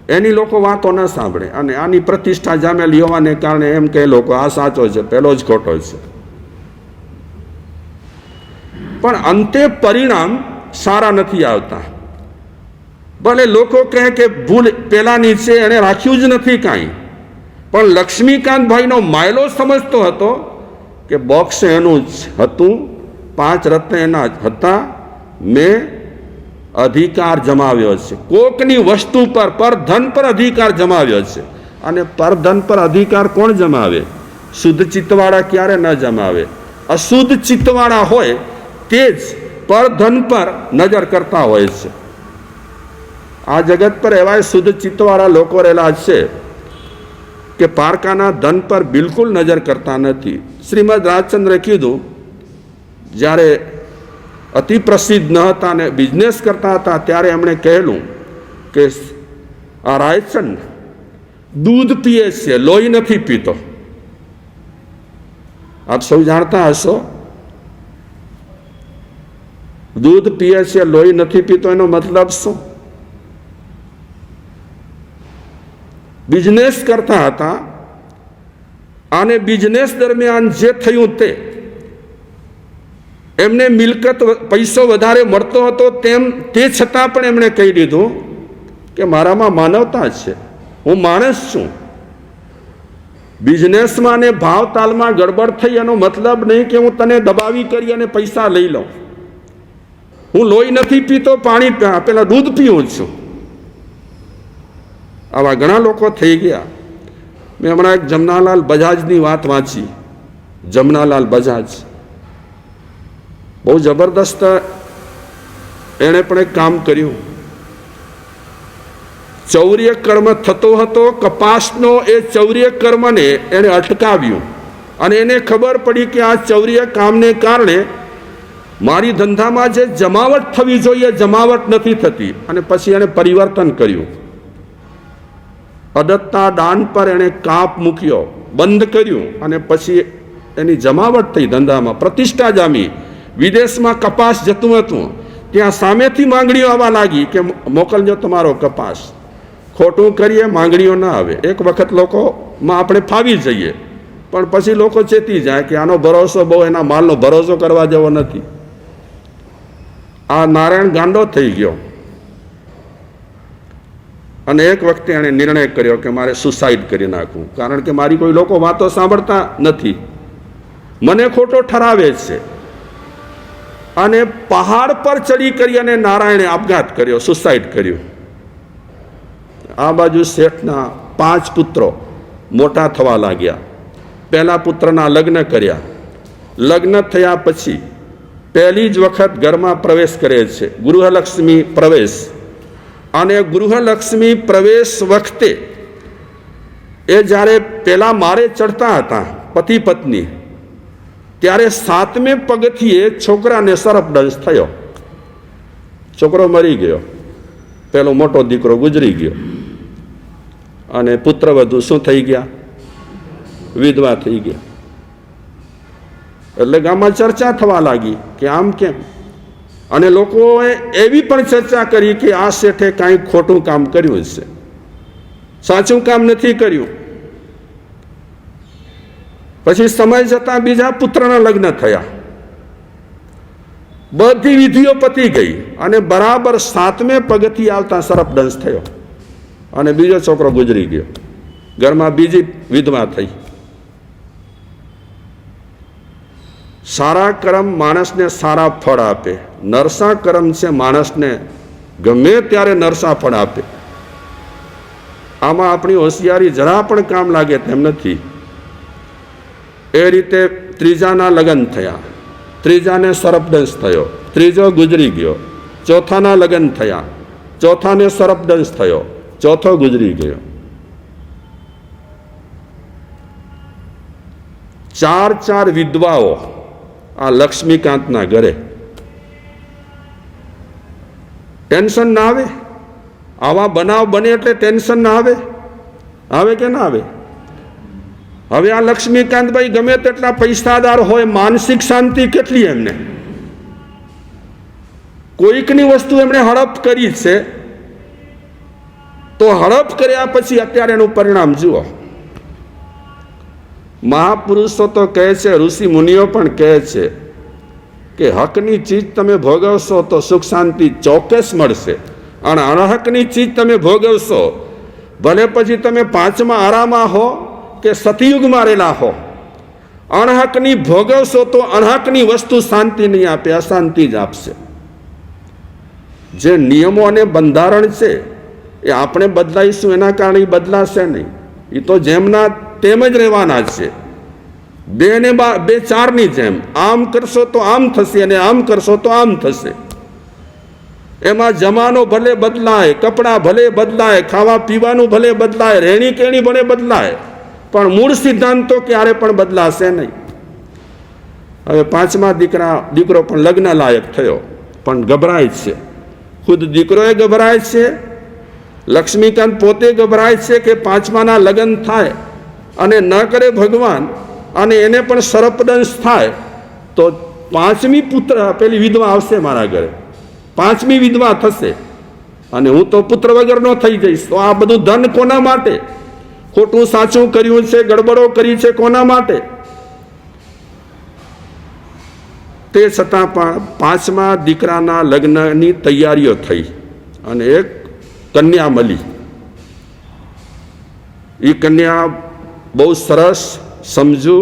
એની લોકો વાતો ન સાંભળે, અને આની પ્રતિષ્ઠા જામેલી હોવાને કારણે એમ કે લોકો આ સાચો છે, પેલો જ ખોટો છે. પણ અંતે પરિણામ સારા નથી આવતા. ભલે લોકો કહે કે ભૂલ પેલાની છે, એણે રાખ્યું જ નથી કાંઈ, પણ લક્ષ્મીકાંતભાઈનો માયલો સમજતો હતો કે બોક્સ એનું જ હતું, 5 રત્ન એના જ હતા, મેં અધિકાર જમાવ્યો છે. કોકની વસ્તુ પર, પર ધન પર અધિકાર જમાવ્યો છે. અને પર ધન પર અધિકાર કોણ જમાવે? શુદ્ધ ચિત્તવાળા ક્યારે ન જમાવે. અશુદ્ધ ચિત્તવાળા હોય તે જ પર ધન પર નજર કરતા હોય છે. આ જગત પર એવા શુદ્ધ ચિત્તવાળા લોકો રહેલા છે કે પારકાના ધન પર બિલકુલ નજર કરતા નથી. શ્રીમદ રાજચંદ્રે કીધું, જ્યારે અતિ પ્રસિદ્ધ ન હતા અને બિઝનેસ કરતા હતા ત્યારે એમણે કહેલું કે આ રાયચંદ દૂધ પીએ છે, લોહી નથી પીતો. આપ સૌ જાણતા હશો, દૂધ પીએ છે, લોહી નથી પીતો, એનો મતલબ શું? બિઝનેસ કરતા હતા અને બિઝનેસ દરમિયાન જે થયું તે એમને મિલકત પૈસો વધારે મળતો હતો તે છતાં પણ એમણે કહી દીધું કે મારામાં માનવતા છે, હું માણસ છું. બિઝનેસમાં ને ભાવ તાલમાં ગડબડ થઈ એનો મતલબ નહીં કે હું તને દબાવી કરી અને પૈસા લઈ લઉં. હું લોહી નથી પીતો, પાણી પેલા દૂધ પીઉં છું. આવા ઘણા લોકો થઈ ગયા. મેં હમણાં એક જમનાલાલ બજાજની વાત વાંચી. જમનાલાલ બજાજ બહુ જબરદસ્ત એણે પણ એક કામ કર્યું. ચૌર્ય કર્મ થતો હતો કપાસનો, એ ચૌર્ય કર્મને એણે અટકાવ્યું અને એને ખબર પડી કે આ ચૌર્ય કામને કારણે મારી ધંધામાં જે જમાવટ થવી જોઈએ જમાવટ નથી થતી. અને પછી એણે પરિવર્તન કર્યું. અદત્તા દાન પર એણે કાપ મૂક્યો, બંધ કર્યું અને પછી એની જમાવટ થઈ, ધંધામાં પ્રતિષ્ઠા જામી. વિદેશમાં કપાસ જતું હતું, ત્યાં સામેથી માંગણીઓ આવવા લાગી કે મોકલજો તમારો કપાસ. ખોટું કરીએ માંગણીઓ ના આવે. એક વખત લોકોમાં આપણે ફાવી જઈએ, પણ પછી લોકો ચેતી જાય કે આનો ભરોસો બહુ, એના માલનો ભરોસો કરવા જેવો નથી. આ નારાયણ ગાંડો થઈ ગયો અને એક વખતે એણે નિર્ણય કર્યો કે મારે સુસાઇડ કરી નાખવું, કારણ કે મારી કોઈ લોકો વાતો સાંભળતા નથી, મને ખોટો ઠરાવે છે. અને પહાડ પર ચડી કરી અને નારાયણે આપઘાત કર્યો, સુસાઇડ કર્યું. આ બાજુ શેઠના 5 પુત્રો મોટા થવા લાગ્યા. પહેલા પુત્રના લગ્ન કર્યા. લગ્ન થયા પછી પહેલી જ વખત ઘરમાં પ્રવેશ કરે છે, ગૃહલક્ષ્મી પ્રવેશ. અને ગૃહલક્ષ્મી પ્રવેશ વખતે એ જ્યારે પેલા મારે ચડતા હતા પતિ પત્ની, ત્યારે 7મે પગથિયે છોકરાને સર્પદંશ થયો. છોકરો મરી ગયો, પેલો મોટો દીકરો ગુજરી ગયો અને પુત્રવધુ શું થઈ ગયા? વિધવા થઈ ગયા. એટલે ગામમાં ચર્ચા થવા લાગી કે આમ કેમ. અને લોકોએ એવી પણ ચર્ચા કરી કે આ શેઠે કાંઈ ખોટું કામ કર્યું છે, સાચું કામ નથી કર્યું. પછી સમય જતાં બીજા પુત્રના લગ્ન થયા, બધી વિધિઓ પતી ગઈ અને બરાબર 7મે પગથી આવતા સર્પદંશ થયો અને બીજો છોકરો ગુજરી ગયો. ઘરમાં બીજી વિધવા થઈ. સારા કર્મ માણસને સારા ફળ આપે, નરસા કર્મ છે માણસને ગમે ત્યારે નરસા ફળ આપે. આમાં આપણી હોશિયારી જરા પણ કામ લાગે તેમ નથી. એ રીતે ત્રીજાના લગ્ન થયા, ત્રીજાને સર્પદંશ થયો, ત્રીજો ગુજરી ગયો. ચોથાના લગ્ન થયા, ચોથાને સર્પદંશ થયો, ચોથો ગુજરી ગયો. 4 વિધવાઓ આ લક્ષ્મીકાંતના ઘરે. ટેન્શન ના આવે? આવા બનાવ બને એટલે ટેન્શન ના આવે? આવે કે ના આવે? હવે આ લક્ષ્મીકાંતભાઈ ગમે તેટલા પૈસાદાર હોય, માનસિક શાંતિ કેટલી એમને? કોઈકની વસ્તુ એમણે હડપ કરી છે, તો હડપ કર્યા પછી અત્યારે એનું પરિણામ જુઓ. મહાપુરુષો તો કહે છે, ઋષિ મુનિઓ પણ કહે છે કે હકની ચીજ તમે ભોગવશો તો સુખ શાંતિ ચોક્કસ મળશે, અને અણહકની ચીજ તમે ભોગવશો, ભલે પછી તમે 5મા આરામાં હો કે સતયુગમાં રહેલા હો, અણહકની ભોગવશો તો અણહકની વસ્તુ શાંતિ નહીં આપે, અશાંતિ જ આપશે. જે નિયમો અને બંધારણ છે એ આપણે બદલાઈશું એના કારણે બદલાશે નહીં. એ તો જેમના તેમ જ રહેવાના છે. 2 ને 2 4ની જેમ. આમ કરશો તો આમ થશે અને આમ કરશો તો આમ થશે. એમાં જમાનો ભલે બદલાય, કપડાં ભલે બદલાય, ખાવા પીવાનું ભલે બદલાય, રહેણી કેણી ભલે બદલાય, પણ મૂળ સિદ્ધાંતો ક્યારે પણ બદલાશે નહીં. હવે 5મા દીકરો પણ લગ્ન લાયક થયો, પણ ગભરાય છે. ખુદ દીકરોએ ગભરાય છે, લક્ષ્મીકાંત પોતે ગભરાય છે કે 5માના લગ્ન થાય અને ન કરે ભગવાન અને એને પણ સર્પદંશ થાય તો 5મી પુત્ર પેલી વિધવા આવશે મારા ઘરે, 5મી વિધવા થશે અને હું તો પુત્ર વગરનો થઈ જઈશ. તો આ બધું ધન કોના માટે? ખોટું સાચું કર્યું છે, ગડબડો કરી છે, કોના માટે? તે છતાં પણ 5મા દીકરાના લગ્નની તૈયારીઓ થઈ અને એક કન્યા મળી. એ કન્યા બહુ સરસ, સમજુ,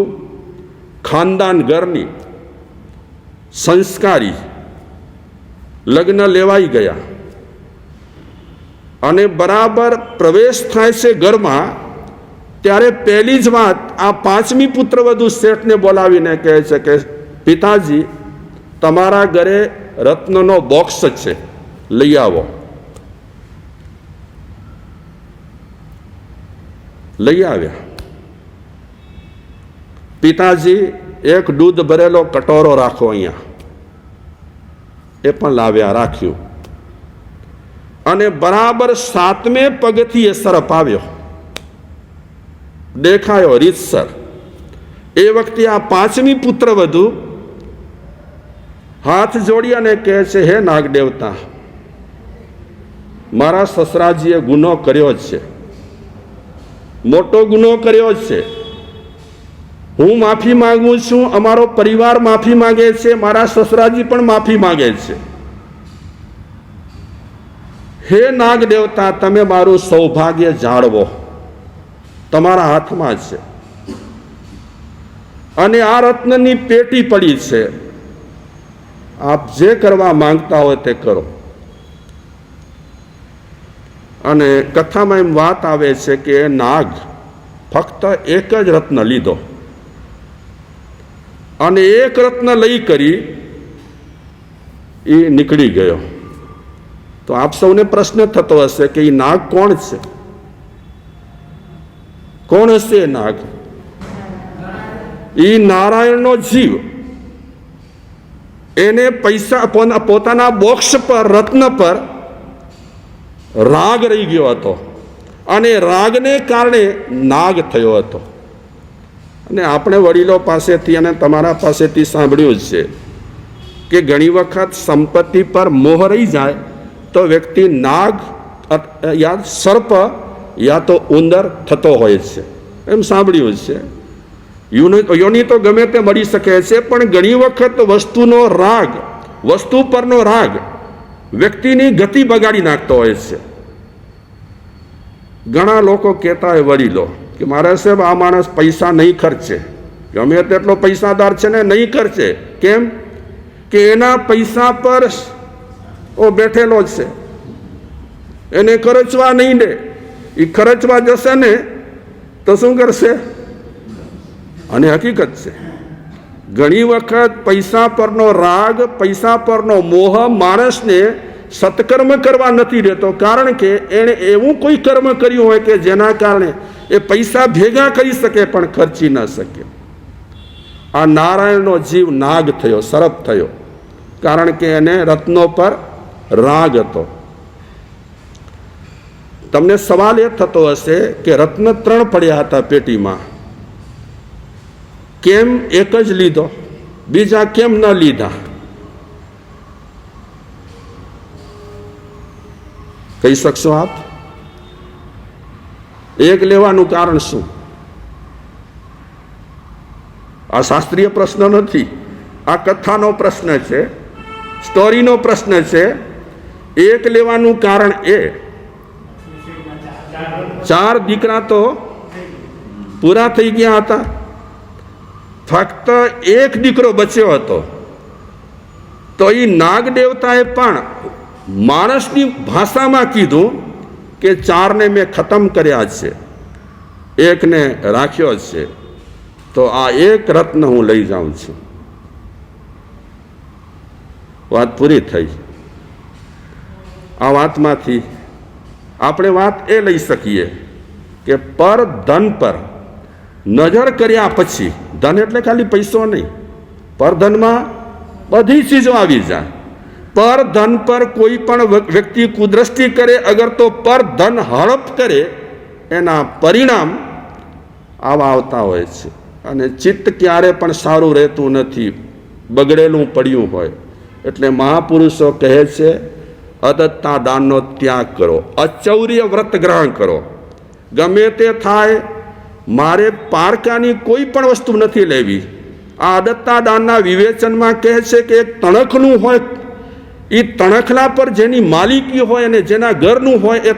ખાનદાન ઘરની, સંસ્કારી. લગ્ન લેવાઈ ગયા અને બરાબર પ્રવેશ થાય છે ઘરમાં, ત્યારે પહેલી જ વાત આ 5મી પુત્રવધુ શેઠને બોલાવીને કહે છે કે પિતાજી, તમારા ઘરે રત્નનો બોક્સ છે, લઈ આવો. લઈ આવ્યા. પિતાજી, એક દૂધ ભરેલો કટોરો રાખો અહીંયા. એ પણ લાવ્યા, રાખ્યું. અને બરાબર 7મે પગથિયે સરપ આવ્યો, દેખાયો રીતસર. એ વખતે આ 5મી પુત્રવધુ હાથ જોડી અને કહે છે, હે નાગ દેવતા, મારા સસરાજીએ ગુનો કર્યો છે, મોટો ગુનો કર્યો છે. હું માફી માંગુ છું, અમારો પરિવાર માફી માંગે છે, મારા સસરાજી પણ માફી માંગે છે. હે નાગ દેવતા, તમે મારું સૌભાગ્ય જાળવો, તમારા હાથમાં છે. અને આ રત્નની પેટી પડી છે, આપ જે કરવા માંગતા હોય તે કરો. અને કથામાં એમ વાત આવે છે કે નાગ ફક્ત એક જ રત્ન લીધો અને એક રત્ન લઈ કરી એ નીકળી ગયો. તો આપ સૌને પ્રશ્ન થતો હશે કે એ નાગ કોણ છે? કોણ હશે એ નાગ? એ નારાયણનો જીવ. એને પૈસા પોતાના બોક્સ પર, રત્ન પર રાગ રહી ગયો હતો અને રાગને કારણે નાગ થયો હતો. અને આપણે વડીલો પાસેથી અને તમારા પાસેથી સાંભળ્યું જ છે કે ઘણી વખત સંપત્તિ પર મોહ રહી જાય તો વ્યક્તિ નાગ યા સર્પ યા તો ઉંદર થતો હોય છે, એમ સાંભળ્યું જ છે. યોની તો ગમે તે મળી શકે છે, પણ ઘણી વખત વસ્તુનો રાગ, વસ્તુ પરનો રાગ વ્યક્તિની ગતિ બગાડી નાખતો હોય છે. ઘણા લોકો કહેતા હોય વડીલો કે મારા સાહેબ આ માણસ પૈસા નહીં ખર્ચે, ગમે તેટલો પૈસાદાર છે ને નહીં ખર્ચે. કેમ? કે એના પૈસા પર બેઠેલો જ છે, એને ખર્ચવા નહીં દે. એ ખર્ચવા જશે ને તો શું કરશે? અને હકીકત છે, ઘણી વખત પૈસા પરનો રાગ, પૈસા પરનો મોહ માણસને સત્કર્મ કરવા નથી દેતો. કારણ કે એણે એવું કોઈ કર્મ કર્યું હોય કે જેના કારણે એ પૈસા ભેગા કરી શકે પણ ખર્ચી ન શકે. આ નારાયણનો જીવ નાગ થયો, સર્પ થયો, કારણ કે એને રત્નો પર રાગ હતો. તમને સવાલ એ થતો હશે કે રત્ન 3 પડ્યા હતા પેટીમાં, કેમ એક જ લીધો, બીજા કેમ ન લીધા? કહી શકશો આપ? એક લેવાનું કારણ શું? આ શાસ્ત્રીય પ્રશ્ન નથી, આ કથાનો પ્રશ્ન છે, સ્ટોરીનો પ્રશ્ન છે. એક લેવાનું કારણ એ, 4 દીકરા તો પૂરા થઈ ગયા હતા, ફક્ત એક દીકરો બચ્યો હતો. તો એ નાગ દેવતાએ પણ માણસની ભાષામાં કીધું કે 4ને મેં ખતમ કર્યા છે, એકને રાખ્યો છે, તો આ એક રત્ન હું લઈ જાઉં છું. વાત પૂરી થઈ. આ વાતમાંથી આપણે વાત એ લઈ શકીએ કે પર ધન પર નજર કર્યા પછી, ધન એટલે ખાલી પૈસો નહીં, પર ધનમાં બધી ચીજો આવી જાય. પર ધન પર કોઈ પણ વ્યક્તિ કુદ્રષ્ટિ કરે, અગર તો પર ધન હડપ કરે, એના પરિણામ આવા આવતા હોય છે. અને ચિત્ત ક્યારે પણ સારું રહેતું નથી, બગડેલું પડ્યું હોય. એટલે મહાપુરુષો કહે છે, અદત્તા દાનનો ત્યાગ કરો, અચૌર્ય વ્રત ગ્રહણ કરો. ગમે તે થાય, મારે પારકાની કોઈ પણ વસ્તુ નથી લેવી, આ અદત્તા દાનના વિવેચનમાં કહે છે કે એક તણખલું હોય, એ તણખલા પર જેની માલિકી હોય અને જેના ઘરનું હોય એ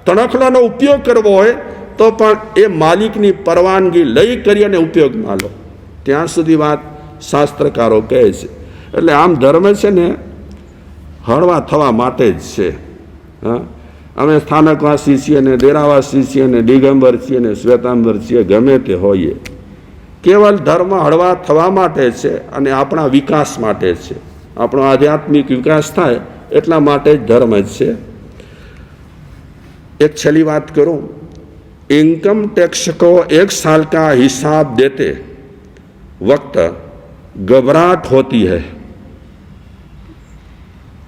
તણખલાનો ઉપયોગ કરવો હોય તો પણ એ માલિકની પરવાનગી લઈ કરી અને ઉપયોગમાં લો, ત્યાં સુધી વાત શાસ્ત્રકારો કહે છે. એટલે આમ ધર્મ છે ને હળવા થવા માટે જ છે. હા, અમે સ્થાનકવાસી છીએ ને ડેરાવાસી છીએ ને દિગંબર છીએ ને શ્વેતાંબર છીએ, ગમે તે હોઈએ, કેવલ ધર્મ હળવા થવા માટે છે અને આપણા વિકાસ માટે છે. આપણો આધ્યાત્મિક વિકાસ થાય એટલા માટે જ ધર્મ જ છે. एक छली बात करूं, इनकम टैक्स को 1 साल का हिसाब देते वक्त घबराहट होती है.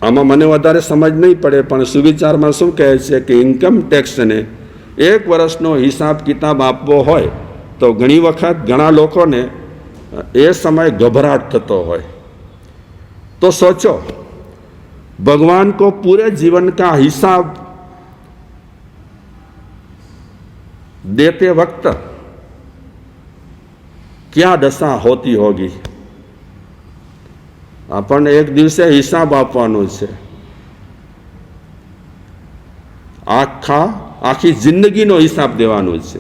આમાં મને વધારે સમજ નહીં પડે, પણ સુવિચારમાં શું કહે છે કે ઇન્કમ ટેક્સને 1 વર્ષનો હિસાબ કિતાબ આપવો હોય તો ઘણી વખત ઘણા લોકોને એ સમય ગભરાટ થતો હોય. तो सोचो, भगवान को पूरे जीवन का हिसाब देते वक्त क्या दशा होती होगी. આપણને એક દિવસે હિસાબ આપવાનો છે, આખી જિંદગીનો હિસાબ દેવાનો છે.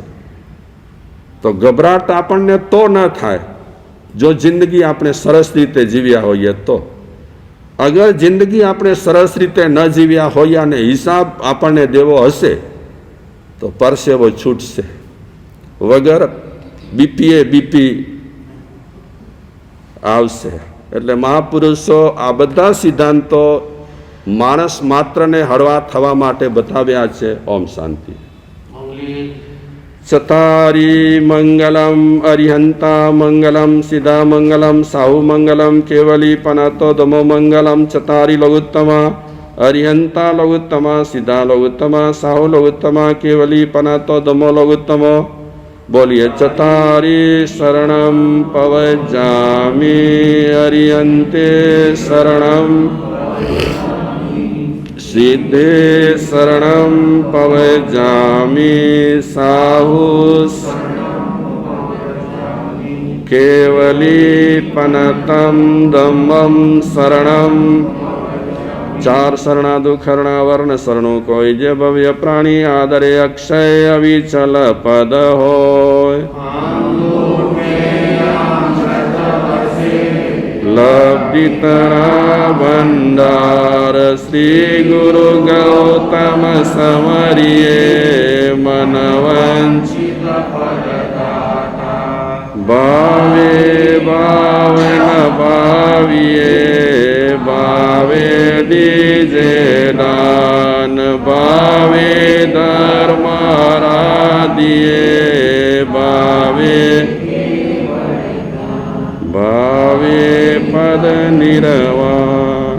તો ગભરાટ આપણને તો ન થાય જો જિંદગી આપણે સરસ રીતે જીવ્યા હોઈએ તો. અગર જિંદગી આપણે સરસ રીતે ન જીવ્યા હોઈએ અને હિસાબ આપણને દેવો હશે તો પરસેવો છૂટશે, વગર બીપી આવશે. એટલે મહાપુરુષો આ બધા સિદ્ધાંતો માણસ માત્રને હળવા થવા માટે બતાવ્યા છે. ઓમ શાંતિ. ચતારી મંગલમ અરિહંતા મંગલમ સિદ્ધા મંગલમ સાહુ મંગલમ કેવલી પનતો દમો મંગલમ. ચતારી લઘુત્તમા અરિહંતા લઘુત્તમા સિદ્ધા લઘુત્તમા સાહુ લઘુત્તમા કેવલી પનતો દમો લઘુત્તમો. बोलिए चतारी शरणम पवजामि अरियंते शरणम सिद्धे शरणम पवजामि साहु केवली पनतम दम्बम शरणम. 4 शरणादु खरणा वर्ण शरणु कोई जे भव्य प्राणी आदरे अक्षय अविचल पद होय. लब्धितरा भंडार श्री गुरु गौतम समरिये मनवंचित भावे भावन भाविये भावे दीजे दान भावे धर्माराधिये भावे भावे पद निर्वाण.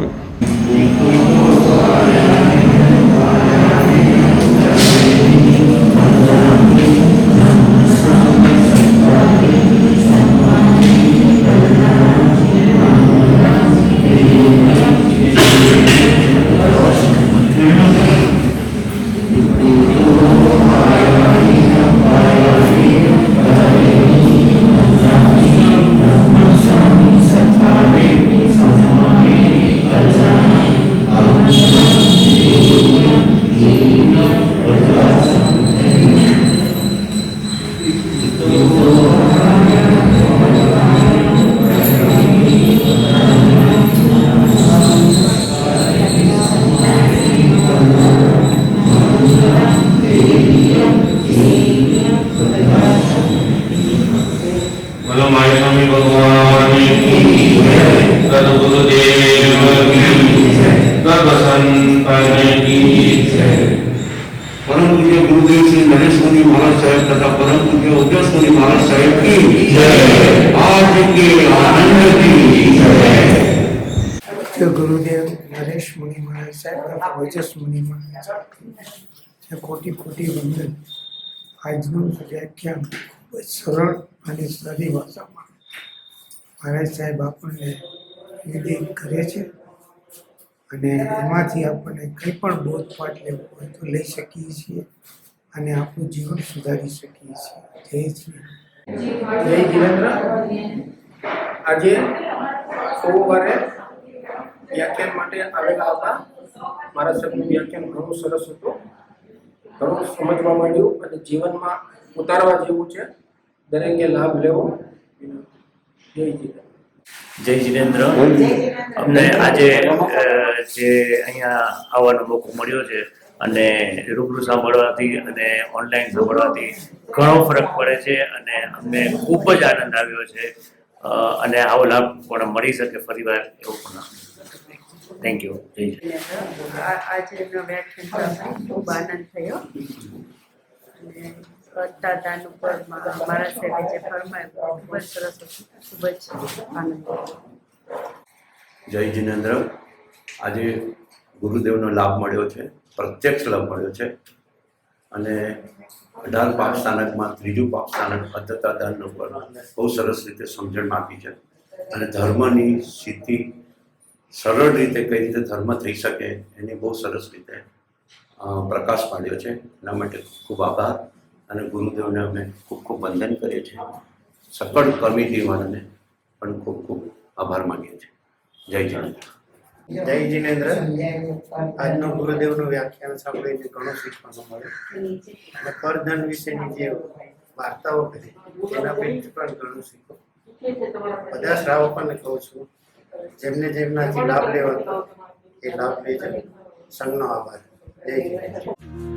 ગુરુદેવ નરેશ મુનિ મહારાજ સાહેબ તથા વૈજસ મુનિ મહારાજ કોટી કોટી વંદન. આજનું વ્યાખ્યાન ખૂબ જ સરળ અને સાદી ભાષામાં મહારાજ સાહેબ આપણને નિર્દેશ કરે છે અને એમાંથી આપણને કંઈ પણ બોધપાઠ લેવો હોય તો લઈ શકીએ છીએ અને આપણું જીવન સુધારી શકીએ છીએ. જય શ્રી જય જીનેન્દ્ર. આજે સોમવારે વ્યાખ્યાન માટે આવેલા હતા. મારા સબનું વ્યાખ્યાન ઘણું સરસ હતું, ઘણું સમજવા માંડ્યું અને જીવનમાં ઉતારવા જેવું છે. દરેકે લાભ લેવો. જય જીનેન્દ્ર. જય જીનેન્દ્ર. અમને આજે જે અહીંયા આવવાનો મોકો મળ્યો છે અને રૂબરૂ સાંભળવાથી અને ઓનલાઈન સાંભળવાથી ઘણો ફરક પડે છે અને અમને ખૂબ જ આનંદ આવ્યો છે અને આવો લાભ પણ મળી શકે ફરીવાર એવું પણ. Thank you. જય જીનેન્દ્ર. આજનો વ્યાખ્યાન સાંભળી ખૂબ આનંદ થયો અને દાદાન ઉપર મારા સાહેબે જે ફરમાયું ખૂબ જ સરસ હતું, ખૂબ જ આનંદ થયો. જય જીનેન્દ્ર. આજે ગુરુદેવનો લાભ મળ્યો છે, પ્રત્યક્ષ લાભ મળ્યો છે અને 18 પાપ સ્થાનકમાં ત્રીજું પાપ સ્થાનક અદ્ધતા દાન ઉપર બહુ સરસ રીતે સમજણ આપી છે અને ધર્મની સ્થિતિ સરળ રીતે કઈ રીતે ધર્મ થઈ શકે એની બહુ સરસ રીતે પ્રકાશ પાડ્યો છે. એના માટે ખૂબ આભાર અને ગુરુદેવને અમે ખૂબ ખૂબ વંદન કરીએ છીએ. સકળ કમિટીવાળાને પણ ખૂબ ખૂબ આભાર માનીએ છીએ. જય જીનેન્દ્ર. જય જીનેન્દ્ર. આજનો ગુરુદેવનું વ્યાખ્યાન સાંભળીને ઘણું શીખવાનું મળ્યું અને પરધન વિશેની જે વાર્તાઓ કરી તેના પછી પણ ઘણું શીખો. બધા શ્રાવકોને કહું છું, જેમને જેમનાથી લાભ લેવાનો એ લાભ લેજો. સંઘનો આભાર. જય જીનેન્દ્ર.